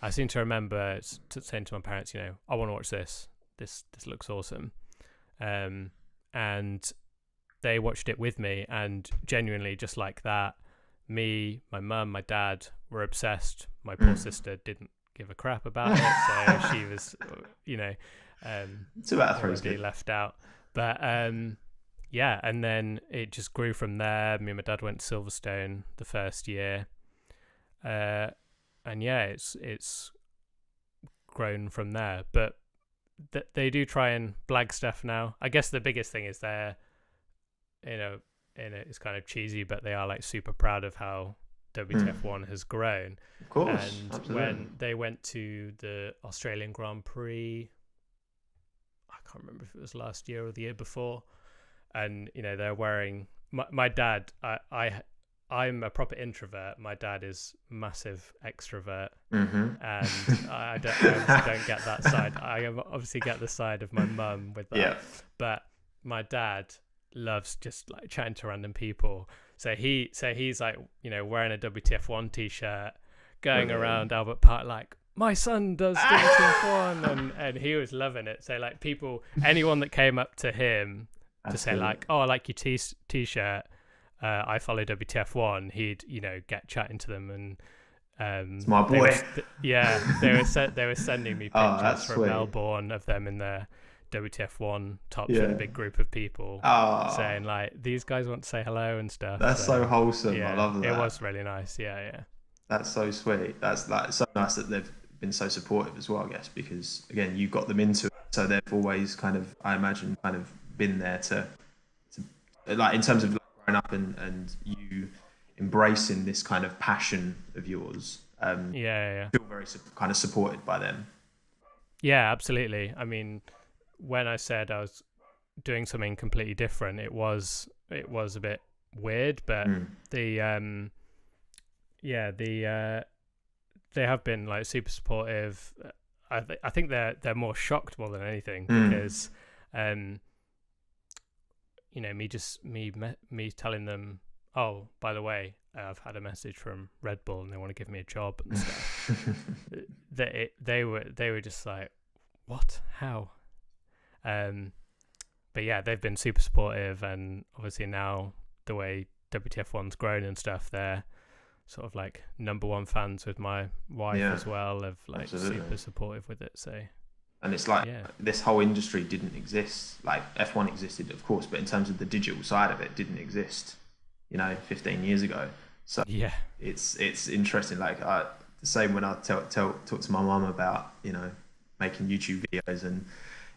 S2: I seem to remember saying to my parents, I want to watch this looks awesome, and they watched it with me, and genuinely just like that, me, my mum, my dad were obsessed. My poor sister didn't give a crap about it, so she was
S1: it's about three
S2: left out, but and then it just grew from there. Me and my dad went to Silverstone the first year. It's grown from there. But they do try and blag stuff now. I guess the biggest thing is they're, it's kind of cheesy, but they are like super proud of how WTF1 has grown.
S1: Of course.
S2: And
S1: absolutely.
S2: when they went to the Australian Grand Prix, I can't remember if it was last year or the year before, and they're wearing my dad. I'm a proper introvert. My dad is massive extrovert, and I obviously don't get that side. I obviously get the side of my mum with that, but my dad loves just like chatting to random people. So he's like wearing a WTF1 t-shirt, going around Albert Park like, my son does WTF1, and he was loving it. So like anyone that came up to him to say like, oh, I like your t-shirt, I follow WTF1, he'd get chatting to them, and
S1: it's my boy.
S2: They were sending me pictures from
S1: sweet.
S2: Melbourne of them in their WTF1 tops with a big group of people, saying like, these guys want to say hello and stuff.
S1: That's so wholesome. I love that.
S2: It was really nice.
S1: That's so sweet. That's like so nice that they've been so supportive as well, I guess, because again, you got them into it, so they've always kind of, I imagine, kind of been there to like, in terms of growing up and you embracing this kind of passion of yours. Feel very kind of supported by them.
S2: Yeah, absolutely. I mean, when I said I was doing something completely different, it was a bit weird, but the they have been like super supportive. I think they're more shocked more than anything because you know, me telling them, oh, by the way, I've had a message from Red Bull and they want to give me a job and stuff. They were just like, what? How? But yeah, they've been super supportive, and obviously now the way WTF1's grown and stuff, they're sort of like number one fans with my wife as well, of like super supportive with it. So,
S1: and it's like this whole industry didn't exist. Like F1 existed, of course, but in terms of the digital side of it, didn't exist, you know, 15 years ago. So it's interesting. Like the same when I talk to my mum about, you know, making YouTube videos, and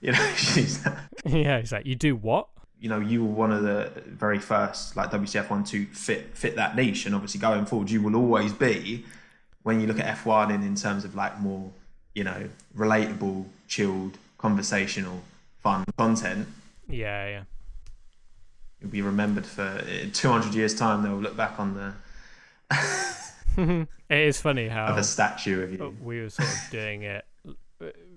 S1: you know, she's
S2: he's like, you do what?
S1: You know, you were one of the very first, like WTF1, to fit that niche, and obviously going forward, you will always be, when you look at F1 in terms of like more, you know, relatable, chilled, conversational, fun content.
S2: Yeah.
S1: You'll be remembered for 200 years' time. They'll look back on
S2: it is funny how
S1: a statue of you.
S2: We were sort of doing it,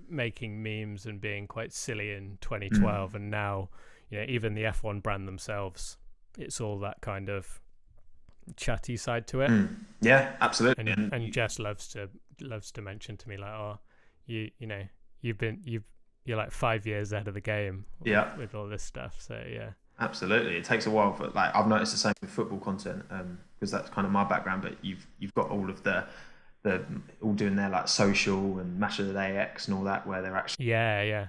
S2: making memes and being quite silly in 2012, and now, you know, even the F1 brand themselves, it's all that kind of chatty side to it.
S1: Yeah, absolutely.
S2: And Jess loves to mention to me like, oh, you know, you're like 5 years ahead of the game with all this stuff. So yeah.
S1: Absolutely, it takes a while for, like, I've noticed the same with football content, because that's kind of my background. But you've got all of the all doing their like social and Match of the Day X and all that, where they're actually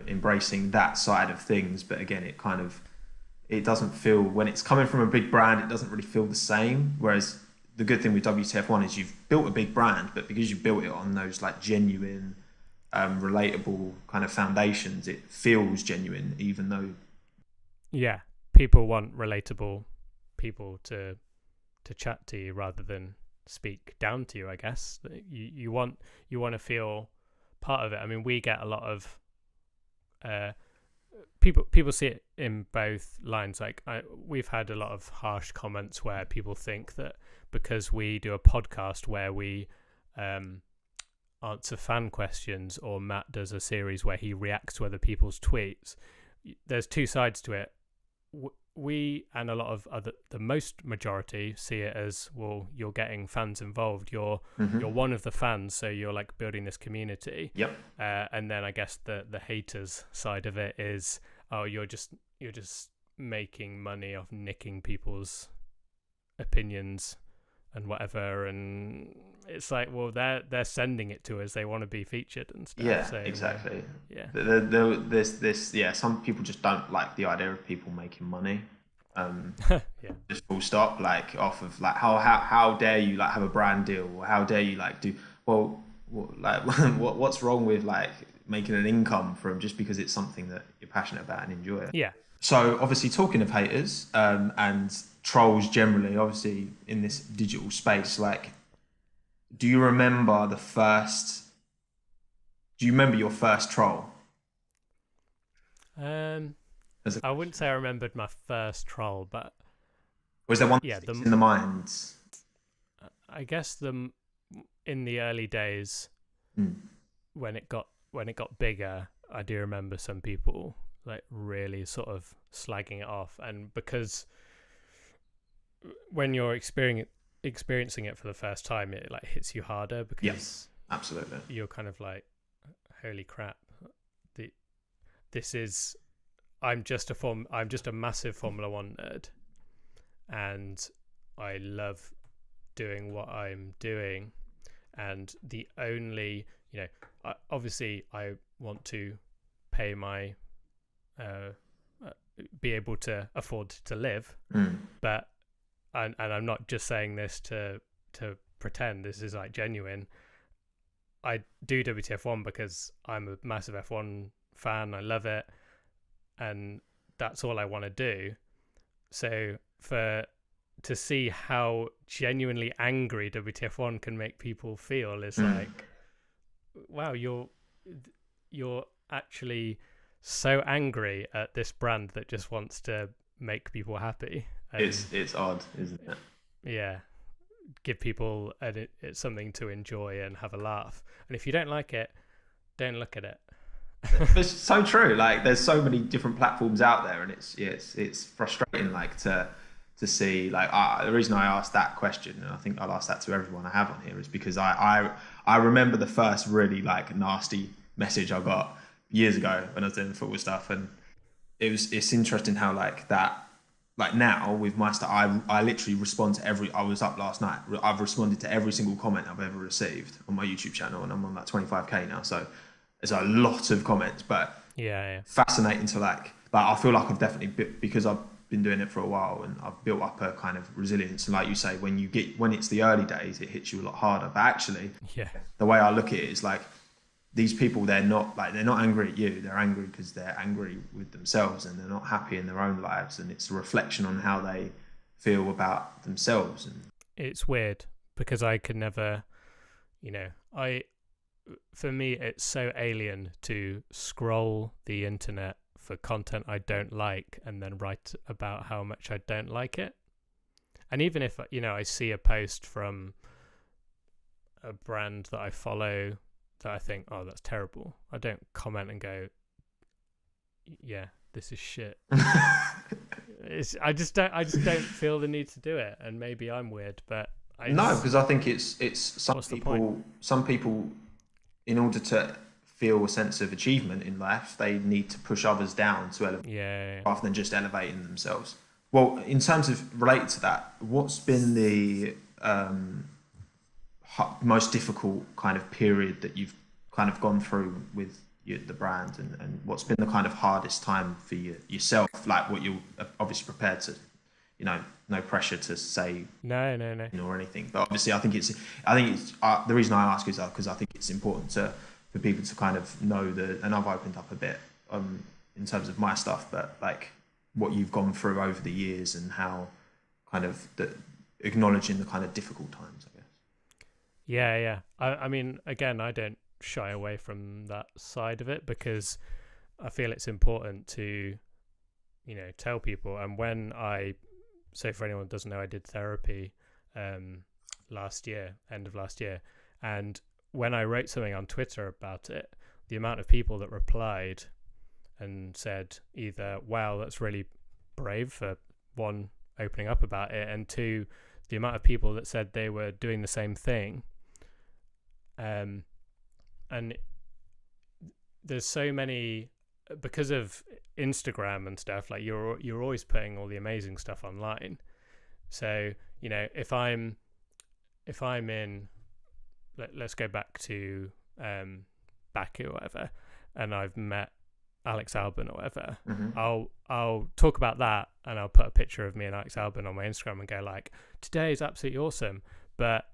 S1: embracing that side of things. But again, it doesn't feel, when it's coming from a big brand, it doesn't really feel the same. Whereas the good thing with WTF1 is you've built a big brand, but because you built it on those like genuine, relatable kind of foundations, it feels genuine, even though
S2: people want relatable people to chat to you rather than speak down to you. I guess you want to feel part of it. I mean, we get a lot of people see it in both lines. Like we've had a lot of harsh comments where people think that because we do a podcast where we answer fan questions, or Matt does a series where he reacts to other people's tweets, there's two sides to it. We and a lot of the most majority see it as, well, you're getting fans involved, you're one of the fans, so you're like building this community. And then I guess the haters side of it is, oh, you're just making money off nicking people's opinions and whatever. And it's like, well, they're sending it to us, they want to be featured and stuff. So,
S1: exactly. There's this some people just don't like the idea of people making money, just full stop, like off of like how dare you like have a brand deal, or how dare you like do, well, like what's wrong with like making an income from, just because it's something that you're passionate about and enjoy it. So obviously, talking of haters and trolls generally, obviously in this digital space, like, do you remember your first troll?
S2: I wouldn't say I remembered my first troll, but
S1: was there one in the mind?
S2: I guess in the early days, when it got bigger, I do remember some people like really sort of slagging it off, and because when you're experiencing it for the first time, it like hits you harder, because
S1: absolutely,
S2: you're kind of like, holy crap, this is, I'm just a massive Formula One nerd, and I love doing what I'm doing, and the only, you know, obviously I want to pay my be able to afford to live, but and I'm not just saying this to pretend, this is like genuine. I do WTF1 because I'm a massive F1 fan, I love it, and that's all I want to do. So to see how genuinely angry WTF1 can make people feel is like, wow, you're actually so angry at this brand that just wants to make people happy. And,
S1: it's odd, isn't it?
S2: Yeah, give people it's something to enjoy and have a laugh. And if you don't like it, don't look at it.
S1: It's so true. Like, there's so many different platforms out there, and it's frustrating. Like to see, like, the reason I asked that question, and I think I'll ask that to everyone I have on here, is because I remember the first really like nasty message I got years ago when I was doing football stuff, and it's interesting how like that. Like now with my stuff, I literally respond to I was up last night. I've responded to every single comment I've ever received on my YouTube channel, and I'm on like 25k now. So there's a lot of comments, but fascinating to like I feel like I've definitely, because I've been doing it for a while and I've built up a kind of resilience. And like you say, when it's the early days, it hits you a lot harder. But actually, the way I look at it is like, these people, they're not angry at you. They're angry because they're angry with themselves, and they're not happy in their own lives. And it's a reflection on how they feel about themselves. And
S2: it's weird because I could never, for me, it's so alien to scroll the internet for content I don't like and then write about how much I don't like it. And even if, I see a post from a brand that I follow that I think, oh, that's terrible, I don't comment and go, yeah, this is shit. I just don't feel the need to do it. And maybe I'm weird, but
S1: because I think it's some people, in order to feel a sense of achievement in life, they need to push others down to elevate, rather than just elevating themselves. Well, in terms of related to that, what's been the most difficult kind of period that you've kind of gone through with the brand, and what's been the kind of hardest time for yourself, like what you're obviously prepared to, no pressure to say
S2: no
S1: or anything, but obviously I think it's the reason I ask is because I think it's important for people to kind of know and I've opened up a bit in terms of my stuff, but like what you've gone through over the years and how kind of acknowledging the kind of difficult times, I guess.
S2: Yeah. I mean, again, I don't shy away from that side of it because I feel it's important to, tell people. And when so for anyone who doesn't know, I did therapy last year, end of last year. And when I wrote something on Twitter about it, the amount of people that replied and said either, wow, that's really brave for one, opening up about it, and two, the amount of people that said they were doing the same thing. And there's so many, because of Instagram and stuff, like you're always putting all the amazing stuff online. So, if I'm in, let's go back to Baku or whatever, and I've met Alex Albon or whatever, I'll talk about that, and I'll put a picture of me and Alex Albon on my Instagram and go like, today is absolutely awesome. But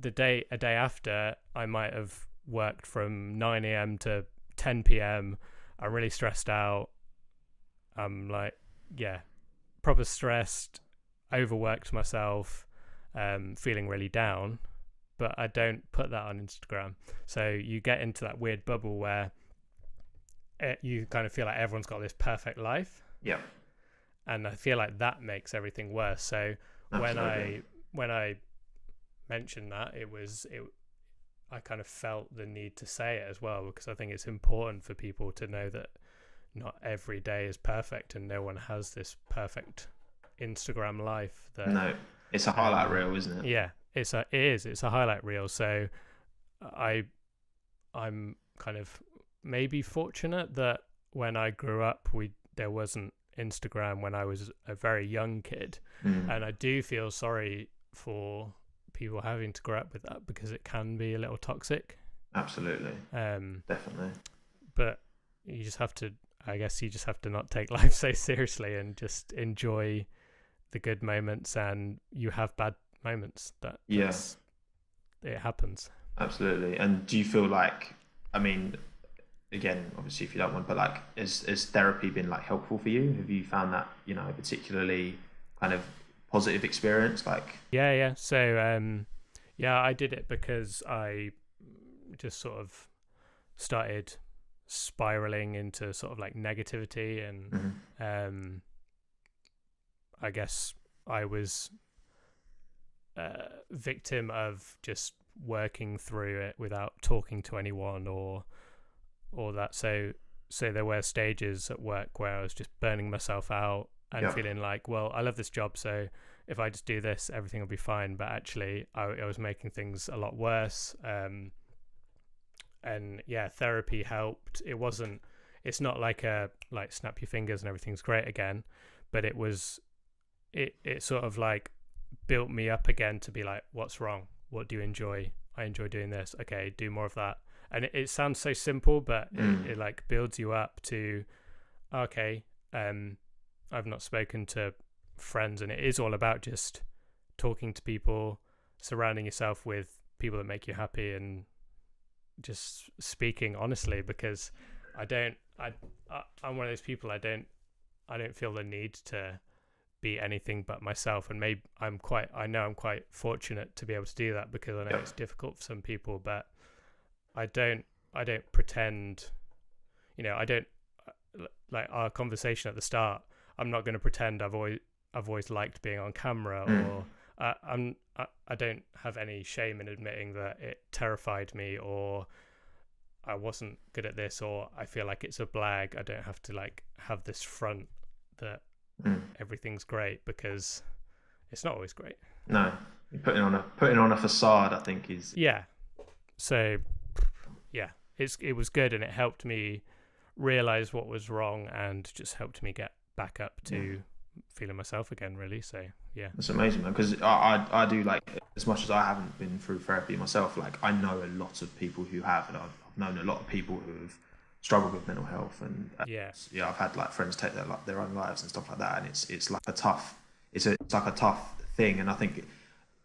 S2: a day after, I might have worked from 9 a.m. to 10 p.m. I'm really stressed out. I'm like, proper stressed, overworked myself, feeling really down, but I don't put that on Instagram. So you get into that weird bubble where you kind of feel like everyone's got this perfect life.
S1: Yeah.
S2: And I feel like that makes everything worse. So
S1: Absolutely.
S2: when I mentioned that, I kind of felt the need to say it as well, because I think it's important for people to know that not every day is perfect and no one has this perfect Instagram life.
S1: No, it's a highlight reel, isn't it?
S2: Yeah, it's a highlight reel. So I'm kind of maybe fortunate that when I grew up, there wasn't Instagram when I was a very young kid. And I do feel sorry for people having to grow up with that, because it can be a little toxic.
S1: Absolutely. Definitely.
S2: But you just have to not take life so seriously and just enjoy the good moments, and you have bad moments. It happens.
S1: Absolutely. And do you feel like, I mean, again, obviously if you don't want, but like, has therapy been like helpful for you? Have you found that, particularly kind of positive experience? Like,
S2: so I did it because I just sort of started spiraling into sort of like negativity, and I guess I was victim of just working through it without talking to anyone or that. So there were stages at work where I was just burning myself out and feeling like, well, I love this job, so if I just do this, everything will be fine. But actually, I was making things a lot worse. And yeah, therapy helped. It's not like snap your fingers and everything's great again, but it sort of like built me up again to be like, what's wrong? What do you enjoy? I enjoy doing this. Okay, do more of that. And it sounds so simple, but it like builds you up to, okay, I've not spoken to friends, and it is all about just talking to people, surrounding yourself with people that make you happy, and just speaking honestly, because I'm one of those people, I don't feel the need to be anything but myself, and maybe I'm quite fortunate to be able to do that, because I know it's difficult for some people, but I don't pretend, I don't, like our conversation at the start, I'm not going to pretend I've always liked being on camera, or I don't have any shame in admitting that it terrified me, or I wasn't good at this, or I feel like it's a blag. I don't have to like have this front that everything's great, because it's not always great.
S1: No, putting on a facade, I think is
S2: So it was good, and it helped me realize what was wrong, and just helped me get back up to feeling myself again, really. So yeah,
S1: that's amazing, man, because I do, like, as much as I haven't been through therapy myself, like I know a lot of people who have, and I've known a lot of people who have struggled with mental health, and I've had like friends take their own lives and stuff like that, and it's like a tough thing. And I think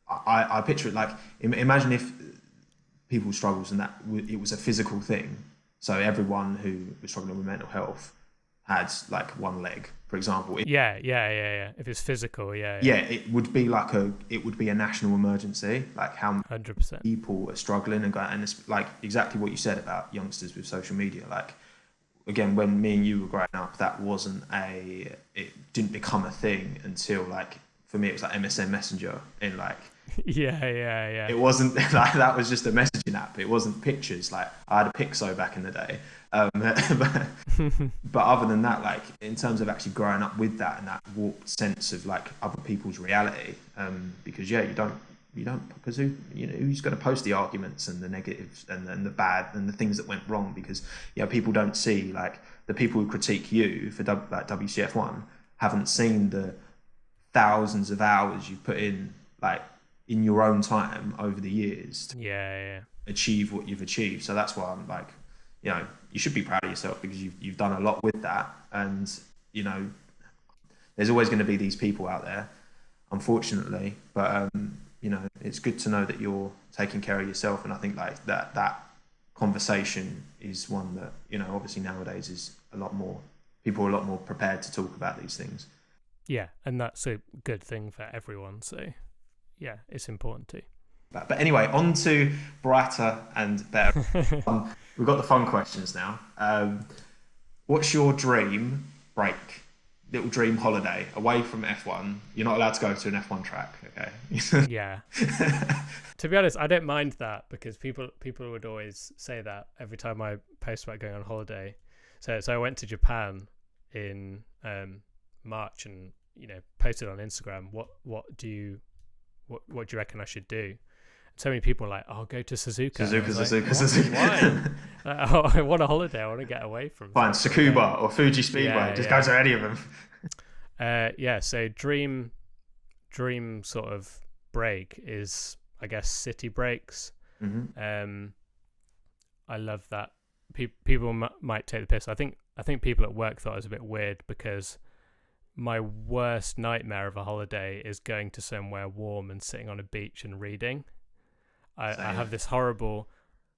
S1: I picture it like, imagine if people's struggles and that it was a physical thing, so everyone who was struggling with mental health had like one leg, for example. If it's physical, it would be a national emergency, like how
S2: 100%
S1: people are struggling and going, and it's like exactly what you said about youngsters with social media. Like, again, when me and you were growing up, it didn't become a thing until, like, for me it was like MSN Messenger, in like it wasn't like, that was just a messaging app, it wasn't pictures. Like, I had a Pixo back in the day, but other than that, like, in terms of actually growing up with that and that warped sense of like other people's reality, because you don't because who's going to post the arguments and the negatives and the bad and the things that went wrong, because people don't see, like, the people who critique you for like WTF1 haven't seen the thousands of hours you put in, like, in your own time over the years to achieve what you've achieved. So that's why I'm like, you should be proud of yourself, because you've done a lot with that. And there's always going to be these people out there, unfortunately, but it's good to know that you're taking care of yourself. And I think like that conversation is one that obviously nowadays is people are a lot more prepared to talk about these things.
S2: And that's a good thing for everyone, so it's important too.
S1: But anyway, on to brighter and better. We've got the fun questions now. What's your dream break, little dream holiday away from F1? You're not allowed to go to an F1 track, okay?
S2: To be honest, I don't mind that, because people would always say that every time I post about going on holiday. So I went to Japan in March, and posted on Instagram, what do you reckon I should do? So many people are like, "Oh, go to Suzuka."
S1: Suzuka.
S2: Why? I want a holiday. I want to get away from.
S1: Fine, Tsukuba or Fuji Speedway. Just go to any of them.
S2: So dream sort of break is, I guess, city breaks. I love that. People might take the piss. I think people at work thought it was a bit weird, because my worst nightmare of a holiday is going to somewhere warm and sitting on a beach and reading. I have this horrible,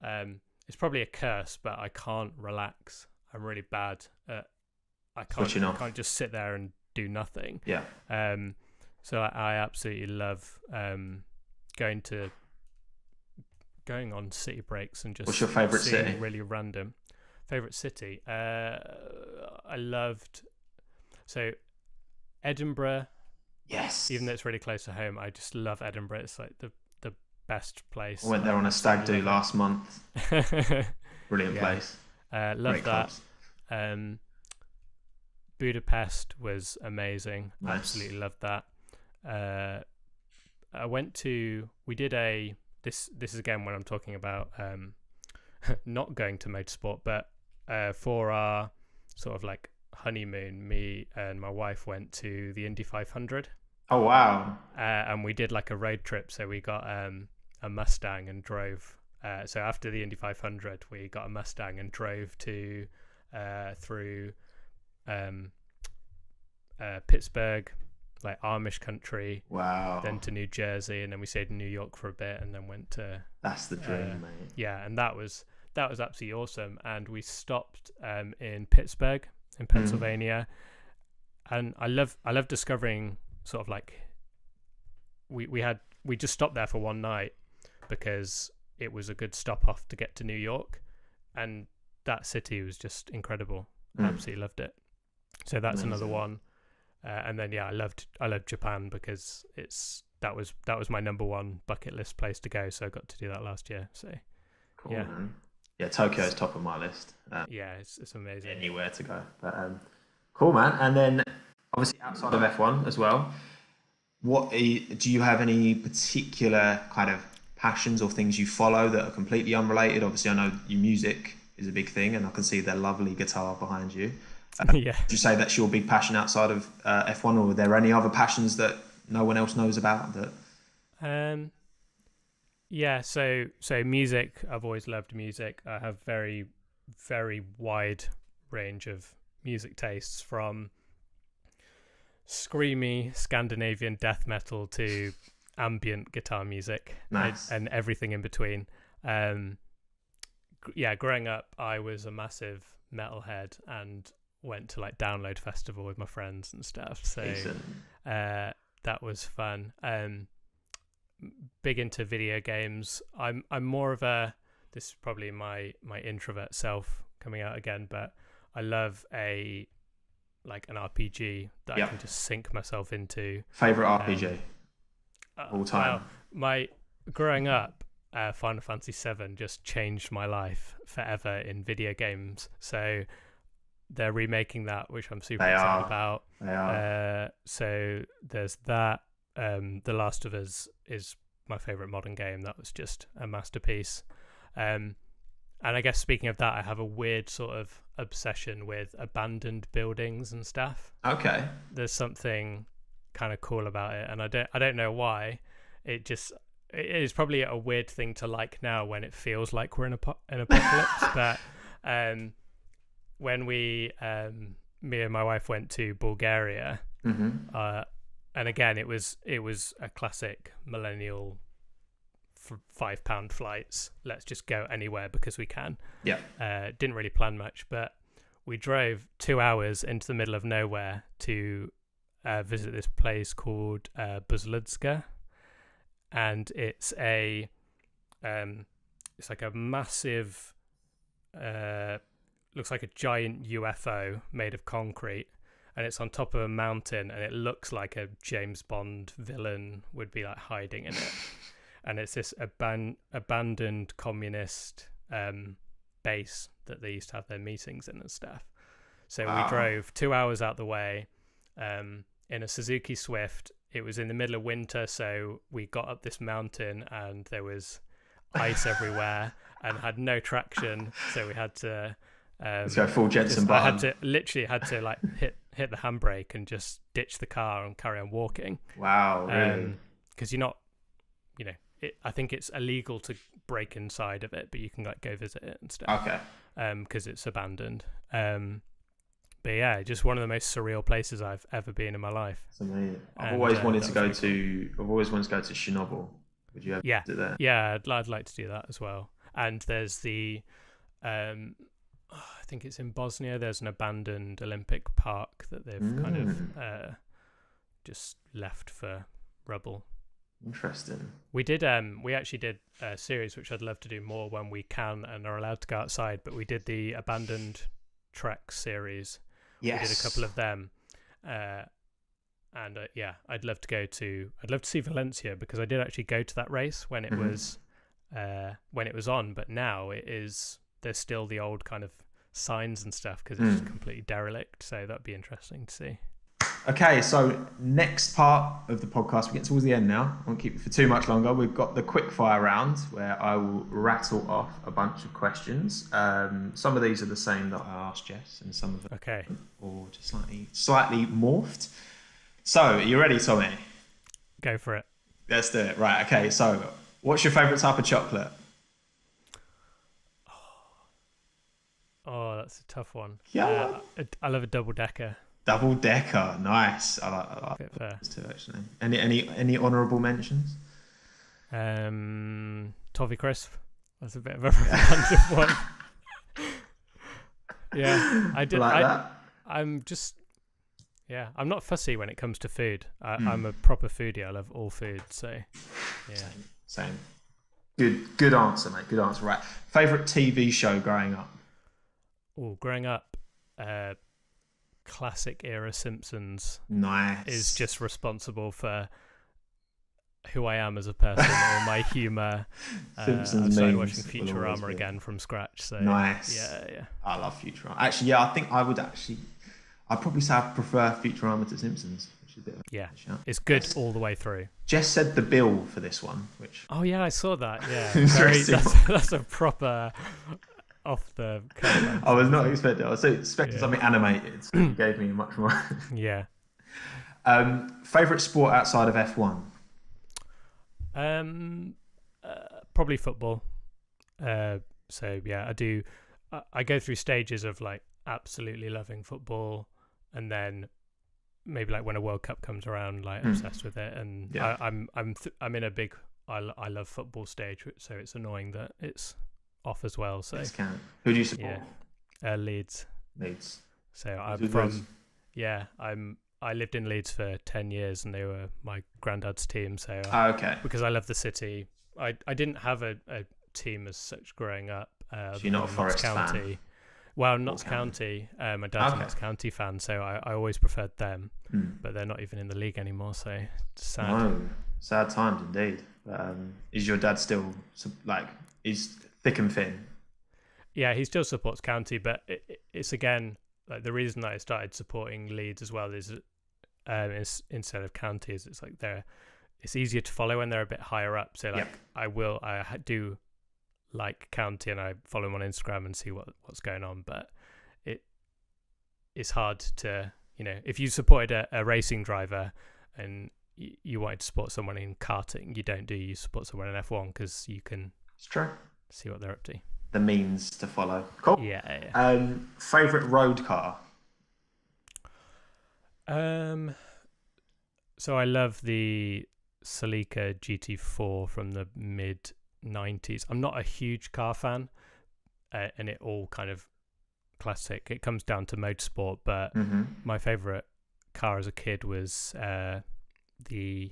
S2: it's probably a curse, but I can't relax. I'm really bad at, I can't just sit there and do nothing. So I absolutely love going on city breaks and just
S1: What's your favourite city?
S2: Really random. Favorite city? I loved Edinburgh.
S1: Yes.
S2: Even though it's really close to home, I just love Edinburgh. It's like the best place.
S1: I went there on a stag do last month. Brilliant place.
S2: Love that. Budapest was amazing.
S1: Nice.
S2: Absolutely loved that. This is again when I'm talking about not going to motorsport, but for our sort of like honeymoon, me and my wife went to the Indy 500.
S1: Oh wow.
S2: And we did like a road trip, so we got a Mustang and drove. So after the Indy 500, we got a Mustang and drove to through Pittsburgh, like Amish country.
S1: Wow.
S2: Then to New Jersey, and then we stayed in New York for a bit, and then went to.
S1: That's the dream, mate.
S2: Yeah, and that was absolutely awesome. And we stopped in Pittsburgh, in Pennsylvania, and I love discovering sort of like we just stopped there for one night because it was a good stop off to get to New York, and that city was just incredible. Absolutely loved it. So that's amazing. Another one. And then I loved Japan because that was my number one bucket list place to go. So I got to do that last year. So
S1: cool, man. Yeah, Tokyo is top of my list.
S2: It's amazing.
S1: Anywhere to go, but cool, man. And then obviously outside of F1 as well, do you have any particular kind of passions or things you follow that are completely unrelated? Obviously, I know your music is a big thing, and I can see the lovely guitar behind you. Would you say that's your big passion outside of F1, or are there any other passions that no one else knows about?
S2: So music, I've always loved music. I have very, very wide range of music tastes, from screamy Scandinavian death metal to ambient guitar music.
S1: Nice.
S2: and everything in between. Growing up, I was a massive metalhead and went to like Download Festival with my friends and stuff. So that was fun. Big into video games. I'm more of this is probably my introvert self coming out again, but I love an RPG that I can just sink myself into.
S1: Favorite RPG all time?
S2: Well, growing up, Final Fantasy VII just changed my life forever in video games. So they're remaking that, which I'm super excited about.
S1: They are.
S2: So there's that. The Last of Us is my favorite modern game. That was just a masterpiece. And I guess speaking of that, I have a weird sort of obsession with abandoned buildings and stuff.
S1: Okay.
S2: There's something kind of cool about it, and I don't know why. It is probably a weird thing to like now when it feels like we're in an apocalypse. But when me and my wife went to Bulgaria, and again it was a classic millennial £5 flights. Let's just go anywhere because we can. Didn't really plan much, but we drove 2 hours into the middle of nowhere to visit this place called Buzludska, and it's like a massive looks like a giant UFO made of concrete, and it's on top of a mountain, and it looks like a James Bond villain would be like hiding in it. And it's this abandoned communist base that they used to have their meetings in and stuff. So we drove 2 hours out the way in a Suzuki Swift. It was in the middle of winter, so we got up this mountain and there was ice everywhere and had no traction. So we had to
S1: let's go full Jensen button.
S2: I had to like hit the handbrake and just ditch the car and carry on walking.
S1: Wow, really?
S2: Because you're not, I think it's illegal to break inside of it, but you can like go visit it and stuff.
S1: Okay.
S2: Because it's abandoned. But yeah, just one of the most surreal places I've ever been in my life.
S1: That's amazing. I've always wanted to go to Chernobyl. Would you ever visit there?
S2: Yeah, I'd like to do that as well. And there's the, I think it's in Bosnia. There's an abandoned Olympic park that they've kind of just left for rubble.
S1: Interesting.
S2: We actually did a series which I'd love to do more when we can and are allowed to go outside, but we did the abandoned treks series.
S1: Yes.
S2: We did a couple of them. And I'd love to see Valencia, because I did actually go to that race when it was on, but now there's still the old kind of signs and stuff because it's just completely derelict, so that'd be interesting to see.
S1: Okay, so next part of the podcast, we get towards the end now. I won't keep it for too much longer. We've got the quick fire round where I will rattle off a bunch of questions. Some of these are the same that I asked Jess, and some of them or just slightly morphed. So, are you ready, Tommy?
S2: Go for it.
S1: Let's do it. Right, okay, so what's your favourite type of chocolate?
S2: Oh, that's a tough one.
S1: Yeah.
S2: I love a double-decker.
S1: Double-decker, nice. I like those too, actually. Any honourable mentions?
S2: Toffee Crisp. That's a bit of a random one. Yeah, I did.
S1: Like that?
S2: I'm just... Yeah, I'm not fussy when it comes to food. I'm a proper foodie. I love all food, so yeah.
S1: Same. Good answer, mate. Good answer. Right. Favourite TV show growing up?
S2: Oh, growing up, classic era Simpsons.
S1: Nice.
S2: Is just responsible for who I am as a person, or my humour.
S1: Simpsons
S2: I've started
S1: memes
S2: watching Futurama again from scratch. So
S1: nice.
S2: Yeah.
S1: I love Futurama. Actually, yeah, I think I'd probably say I prefer Futurama to Simpsons. Which is a bit of a shout.
S2: It's good all the way through.
S1: Jess said the bill for this one, which...
S2: Oh, yeah, I saw that, yeah. That's a proper off the cuff.
S1: I was not expecting. I was expecting something animated, so you gave me much more.
S2: Yeah.
S1: Favourite sport outside of F1?
S2: Probably football. So, yeah, I do... I go through stages of, like, absolutely loving football, and then maybe like when a World Cup comes around, like obsessed with it, and I'm in a big I love football stage, so it's annoying that it's off as well. So
S1: who do you support?
S2: Leeds. So I lived in Leeds for 10 years, and they were my granddad's team. So because I love the city, I didn't have a team as such growing up.
S1: So you're not a Forest fan?
S2: Well, Notts County. My dad's a Notts County fan, so I always preferred them. But they're not even in the league anymore, so it's sad.
S1: No, sad times indeed. Is your dad still he's thick and thin?
S2: Yeah, he still supports County, but it's again like the reason that I started supporting Leeds as well is instead of County is it's like it's easier to follow when they're a bit higher up. So like I do like County, and I follow him on Instagram and see what's going on, but it's hard to, if you supported a racing driver and you wanted to support someone in karting, you support someone in F1 because you can see what they're up to.
S1: The means to follow. Cool.
S2: Yeah.
S1: Favorite road car?
S2: So I love the Celica GT4 from the mid 90s. I'm not a huge car fan, and it all kind of classic. It comes down to motorsport, but my favorite car as a kid was the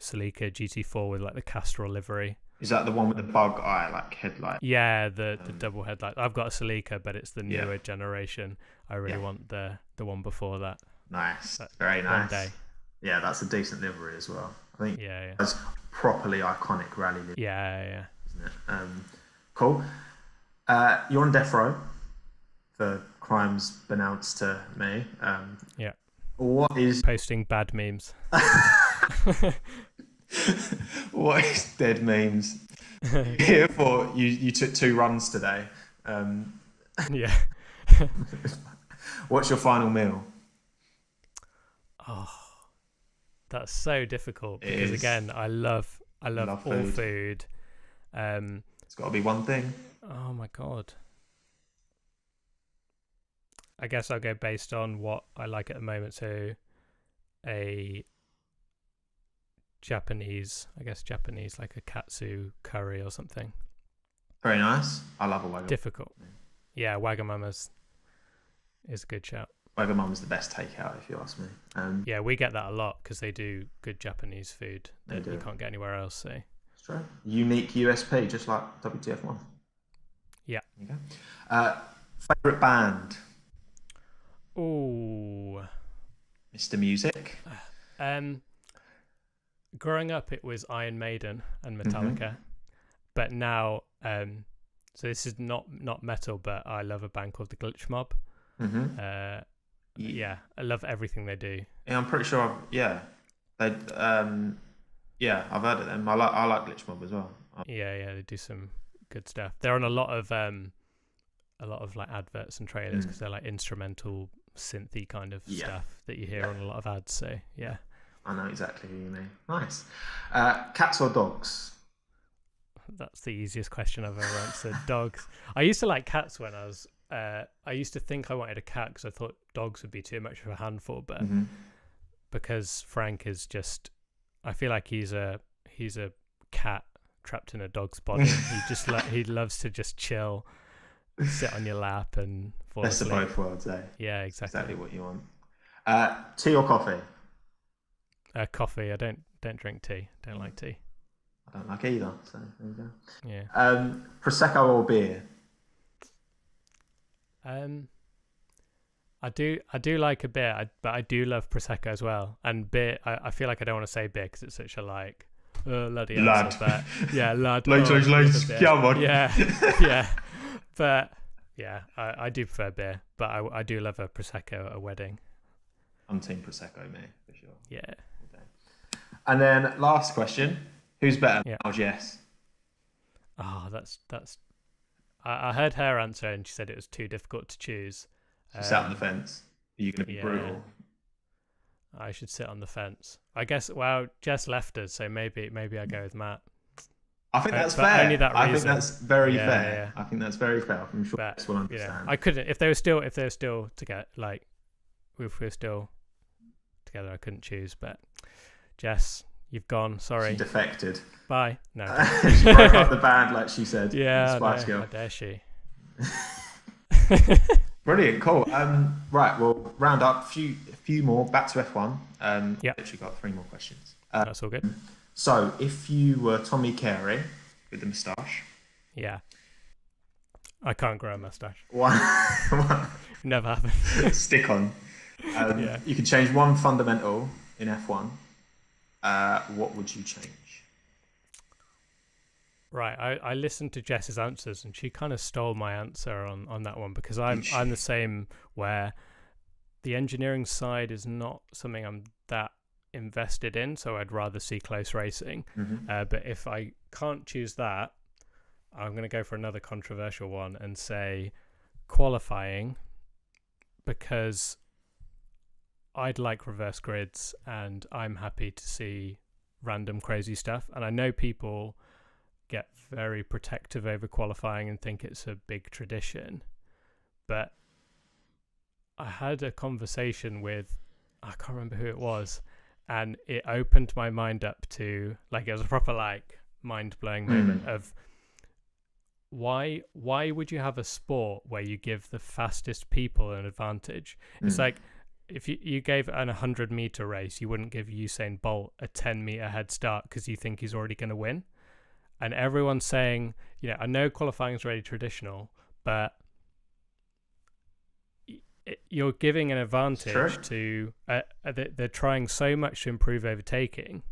S2: Celica GT4 with like the Castrol livery.
S1: Is that the one with the bug eye like headlight?
S2: Yeah, the double headlight. I've got a Celica, but it's the newer generation. I really want the one before that.
S1: Nice. Very nice.
S2: One day.
S1: Yeah, that's a decent livery as well. I think
S2: that's
S1: properly iconic rally livery.
S2: Yeah.
S1: Isn't it? Cool. You're on death row for crimes beknownst to me. What is
S2: posting bad memes?
S1: What is dead memes? Here for you took 2 runs today.
S2: Yeah.
S1: What's your final meal?
S2: Oh, that's so difficult because again, I love all food.
S1: It's got to be one thing.
S2: Oh my god. I guess I'll go based on what I like at the moment. So a Japanese like a katsu curry or something.
S1: Very nice. I love a Wagamama.
S2: Difficult. Yeah, Wagamama's is a good shout.
S1: Wagamama's the best takeout, if you ask me.
S2: Yeah, we get that a lot because they do good Japanese food that you can't get anywhere else. So
S1: it's true. Unique USP, just like WTF1.
S2: Yeah.
S1: There you go. Favorite band?
S2: Ooh.
S1: Mr. Music.
S2: Growing up, it was Iron Maiden and Metallica, but now, so this is not metal, but I love a band called the Glitch Mob. Yeah, I love everything they do.
S1: Yeah, I'm pretty sure. I've heard of them. I like Glitch Mob as well.
S2: Yeah, they do some good stuff. They're on a lot of like adverts and trailers because they're like instrumental synthy kind of stuff that you hear on a lot of ads. So yeah, I
S1: know exactly who you mean. Nice. Cats or dogs?
S2: That's the easiest question I've ever answered. Dogs. I used to like cats when I was. I used to think I wanted a cat because I thought dogs would be too much of a handful, but because Frank is just, I feel like he's a cat trapped in a dog's body. He loves to just chill, sit on your lap and fall asleep.
S1: Best of both worlds, eh?
S2: Yeah, exactly
S1: what you want. Tea or coffee?
S2: Coffee. I don't drink tea. Don't like tea.
S1: I don't like either. So there you go.
S2: Yeah.
S1: Prosecco or beer?
S2: I do like a beer, but I do love Prosecco as well. And beer, I feel like I don't want to say beer because it's such a like laddie answer, but yeah, lad.
S1: Lads, come on.
S2: Yeah. But yeah, I do prefer beer, but I do love a Prosecco at a wedding.
S1: I'm team Prosecco, mate, for sure.
S2: Yeah.
S1: And then last question: who's better, Mel or Jess?
S2: Oh, that's. I heard her answer, and she said it was too difficult to choose.
S1: She sat on the fence. Are you going to be brutal?
S2: I should sit on the fence. I guess. Well, Jess left us, so maybe I go with Matt.
S1: I think that's fair.
S2: Only that reason.
S1: I think that's very fair.
S2: Yeah.
S1: I think that's very fair. I'm sure Jess will understand.
S2: I couldn't if they were still together. Like if we were still together, I couldn't choose. But Jess, you've gone. Sorry.
S1: She defected.
S2: Bye. No.
S1: She broke up the band, like she said.
S2: Yeah.
S1: Spice Girl.
S2: How dare she?
S1: Brilliant, cool. Right, we'll round up a few more. Back to F1. Literally got 3 more questions.
S2: That's all good.
S1: So, if you were Tommy Carey with the moustache,
S2: I can't grow a moustache.
S1: One.
S2: Never happened.
S1: Stick on. You could change one fundamental in F1. What would you change?
S2: Right, I listened to Jess's answers and she kind of stole my answer on that one because I'm the same where the engineering side is not something I'm that invested in, so I'd rather see close racing. But if I can't choose that, I'm going to go for another controversial one and say qualifying, because I'd like reverse grids and I'm happy to see random crazy stuff. And I know people get very protective over qualifying and think it's a big tradition, but I had a conversation with, I can't remember who it was, and it opened my mind up to, like, it was a proper like mind-blowing moment of why would you have a sport where you give the fastest people an advantage? It's like if you gave an 100-meter race, you wouldn't give Usain Bolt a 10-meter head start because you think he's already going to win. And everyone's saying, I know qualifying is very traditional, but you're giving an advantage to they're trying so much to improve overtaking,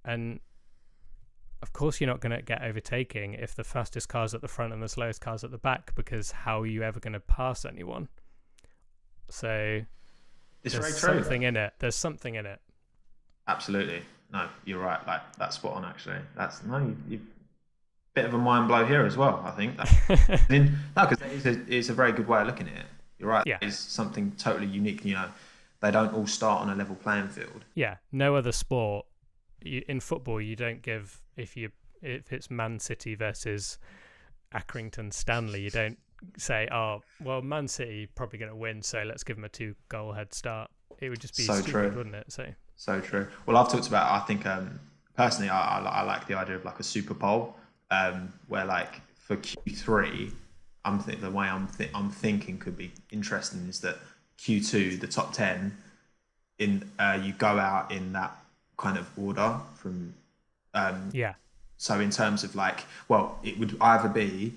S2: and of course you're not going to get overtaking if the fastest car's at the front and the slowest car's at the back, because how are you ever going to pass anyone? So there's something in it. There's something in it.
S1: Absolutely. No, you're right. Like, that's spot on, actually. You bit of a mind blow here as well, I think. Because it's a very good way of looking at it. You're right. Yeah. It's something totally unique. They don't all start on a level playing field.
S2: Yeah. No other sport. In football, you don't give, if it's Man City versus Accrington Stanley, you don't say, oh, well, Man City probably going to win, so let's give them a 2-goal head start. It would just be so stupid, true. Wouldn't it?
S1: So true. Well, I've talked about, I think, personally, I like the idea of like a Super Bowl, where like for Q3, the way I'm thinking could be interesting is that Q2, the top 10, in you go out in that kind of order from.
S2: Yeah.
S1: So in terms of like, well, it would either be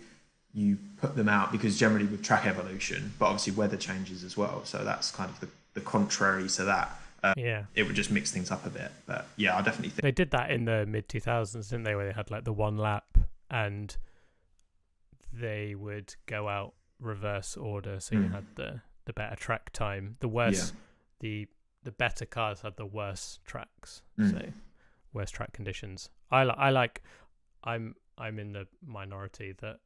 S1: you put them out because generally with track evolution, but obviously weather changes as well. So that's kind of the contrary to that.
S2: Yeah.
S1: It would just mix things up a bit. But yeah, I definitely think
S2: they did that in the mid 2000s, didn't they? Where they had like the one lap and they would go out reverse order. So you had the better track time. The worse, the better cars had the worse tracks. So worse track conditions. I'm in the minority that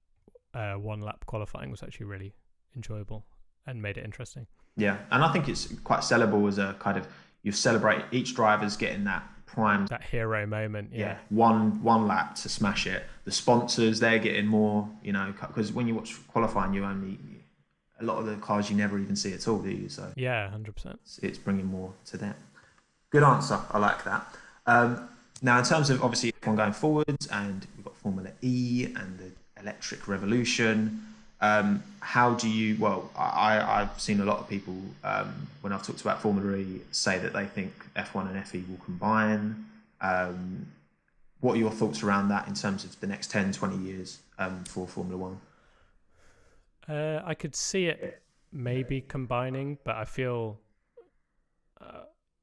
S2: one lap qualifying was actually really enjoyable and made it interesting.
S1: Yeah, and I think it's quite sellable as a kind of, you celebrate each driver's getting that prime,
S2: that hero moment. Yeah,
S1: one lap to smash it. The sponsors, they're getting more, because when you watch qualifying, you only, a lot of the cars you never even see at all, do you? So
S2: yeah, 100%.
S1: It's bringing more to them. Good answer. I like that. Now, in terms of obviously F1 going forwards, and we've got Formula E and the electric revolution. How do you? Well, I've seen a lot of people when I've talked about Formula E say that they think F1 and FE will combine. What are your thoughts around that in terms of the next 10, 20 years for Formula One?
S2: I could see it maybe combining, but I feel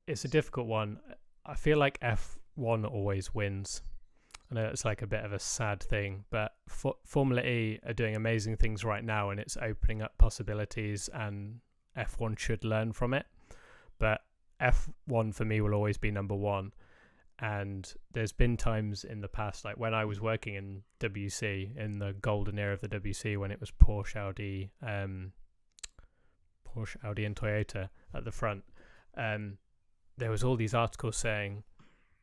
S2: it's a difficult one. I feel like F1 always wins. I know it's like a bit of a sad thing, but Formula E are doing amazing things right now, and it's opening up possibilities, and F1 should learn from it. But F1 for me will always be number one. And there's been times in the past, like when I was working in WC, in the golden era of the WC, when it was Porsche, Audi and Toyota at the front. There was all these articles saying,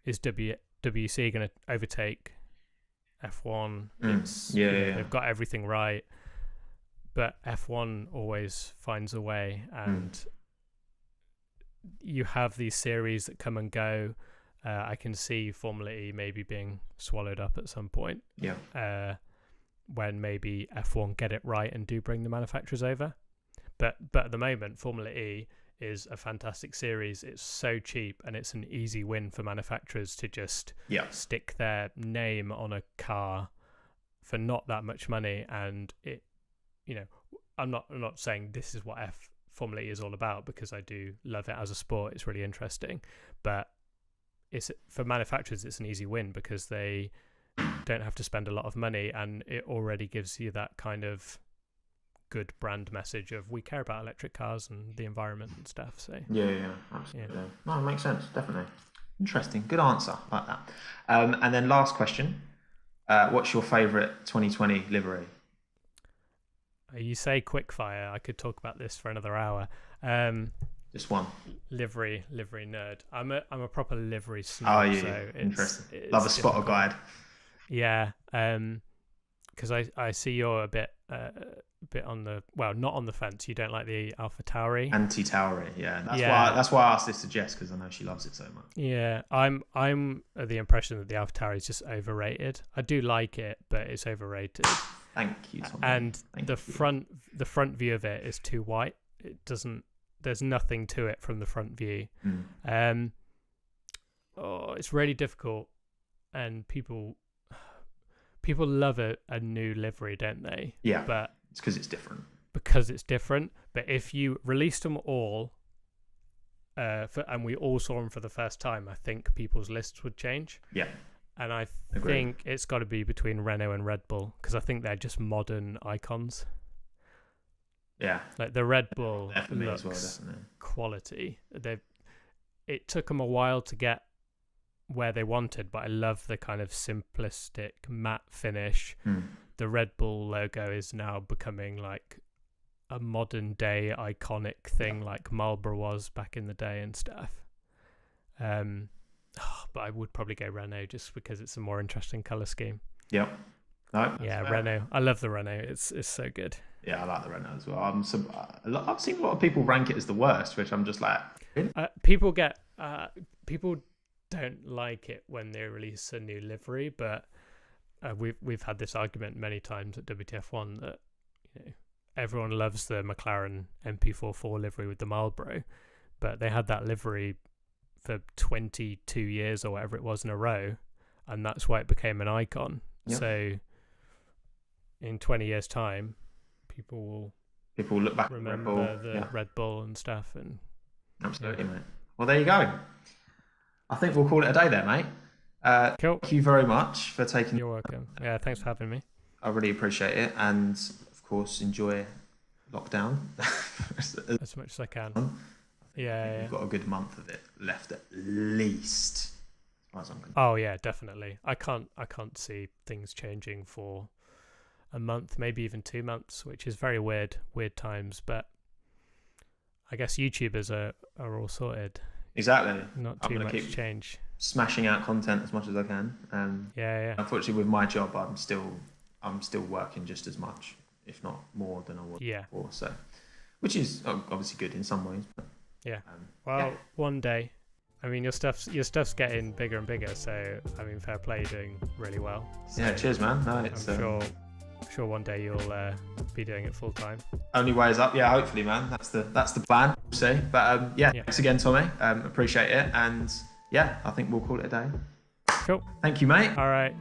S2: is WC going to overtake F1? They've got everything right, but F1 always finds a way, and you have these series that come and go. I can see Formula E maybe being swallowed up at some point. When maybe F1 get it right and do bring the manufacturers over. But at the moment, Formula E is a fantastic series. It's so cheap, and it's an easy win for manufacturers to just stick their name on a car for not that much money. And it, I'm not saying this is what Formula E is all about, because I do love it as a sport. It's really interesting, but it's for manufacturers, it's an easy win because they don't have to spend a lot of money, and it already gives you that kind of good brand message of, we care about electric cars and the environment and stuff. So
S1: absolutely. No, it makes sense, definitely. Interesting, good answer, like that. And then last question, what's your favorite 2020 livery?
S2: You say quickfire, I could talk about this for another hour.
S1: Just one.
S2: Livery nerd. I'm a proper livery snob.
S1: Oh, yeah,
S2: so
S1: interesting. Love a spotter guide.
S2: Yeah, because I see you're a bit on the, well, not on the fence. You don't like the Alpha Tauri.
S1: Anti-Tauri, yeah. That's why I asked this to Jess, because I know she loves it so much.
S2: Yeah, I'm of the impression that the Alpha Tauri is just overrated. I do like it, but it's overrated.
S1: Thank you, Tommy.
S2: And the front view of it is too white. It doesn't. There's nothing to it from the front view. It's really difficult, and people love a new livery, don't they?
S1: Yeah,
S2: but
S1: it's because it's different.
S2: But if you released them all, and we all saw them for the first time, I think people's lists would change.
S1: Yeah,
S2: and I think it's got to be between Renault and Red Bull, because I think they're just modern icons.
S1: Yeah,
S2: like the Red Bull
S1: looks
S2: definitely quality. It took them a while to get where they wanted, but I love the kind of simplistic matte finish. The Red Bull logo is now becoming like a modern day iconic thing, like Marlboro was back in the day and stuff. But I would probably go Renault just because it's a more interesting color scheme.
S1: Yep. No,
S2: yeah, fair. Renault. I love the Renault. It's so good.
S1: Yeah, I like the Renault as well. I've seen a lot of people rank it as the worst, which I'm just like, really?
S2: People don't like it when they release a new livery, but we've had this argument many times at WTF1 that everyone loves the McLaren MP44 livery with the Marlboro, but they had that livery for 22 years or whatever it was in a row, and that's why it became an icon. Yep. So in 20 years' time, people will
S1: look back
S2: remember
S1: at
S2: the Red Bull and stuff. And
S1: absolutely, mate. Well, there you go. I think we'll call it a day there, mate.
S2: Cool.
S1: Thank you very much for taking.
S2: You're welcome. Yeah, thanks for having me.
S1: I really appreciate it, and of course, enjoy lockdown
S2: as much as I can. Yeah,
S1: you've got a good month of it left at least, as far as I'm concerned.
S2: Oh yeah, definitely. I can't see things changing for a month, maybe even 2 months, which is very weird times. But I guess YouTubers are all sorted.
S1: Exactly.
S2: Not too much change.
S1: Smashing out content as much as I can.
S2: Yeah.
S1: Unfortunately, with my job, I'm still working just as much, if not more, than I was before. So, which is obviously good in some ways. But,
S2: one day. I mean, your stuff's getting bigger and bigger. So, I mean, fair play, you're doing really well. So
S1: yeah, cheers, man. No, it's,
S2: I'm sure one day you'll be doing it full time.
S1: Only way is up. Yeah, hopefully, man. That's the plan. We'll see. But thanks again, Tommy. Appreciate it. And yeah, I think we'll call it a day.
S2: Cool.
S1: Thank you, mate.
S2: All right.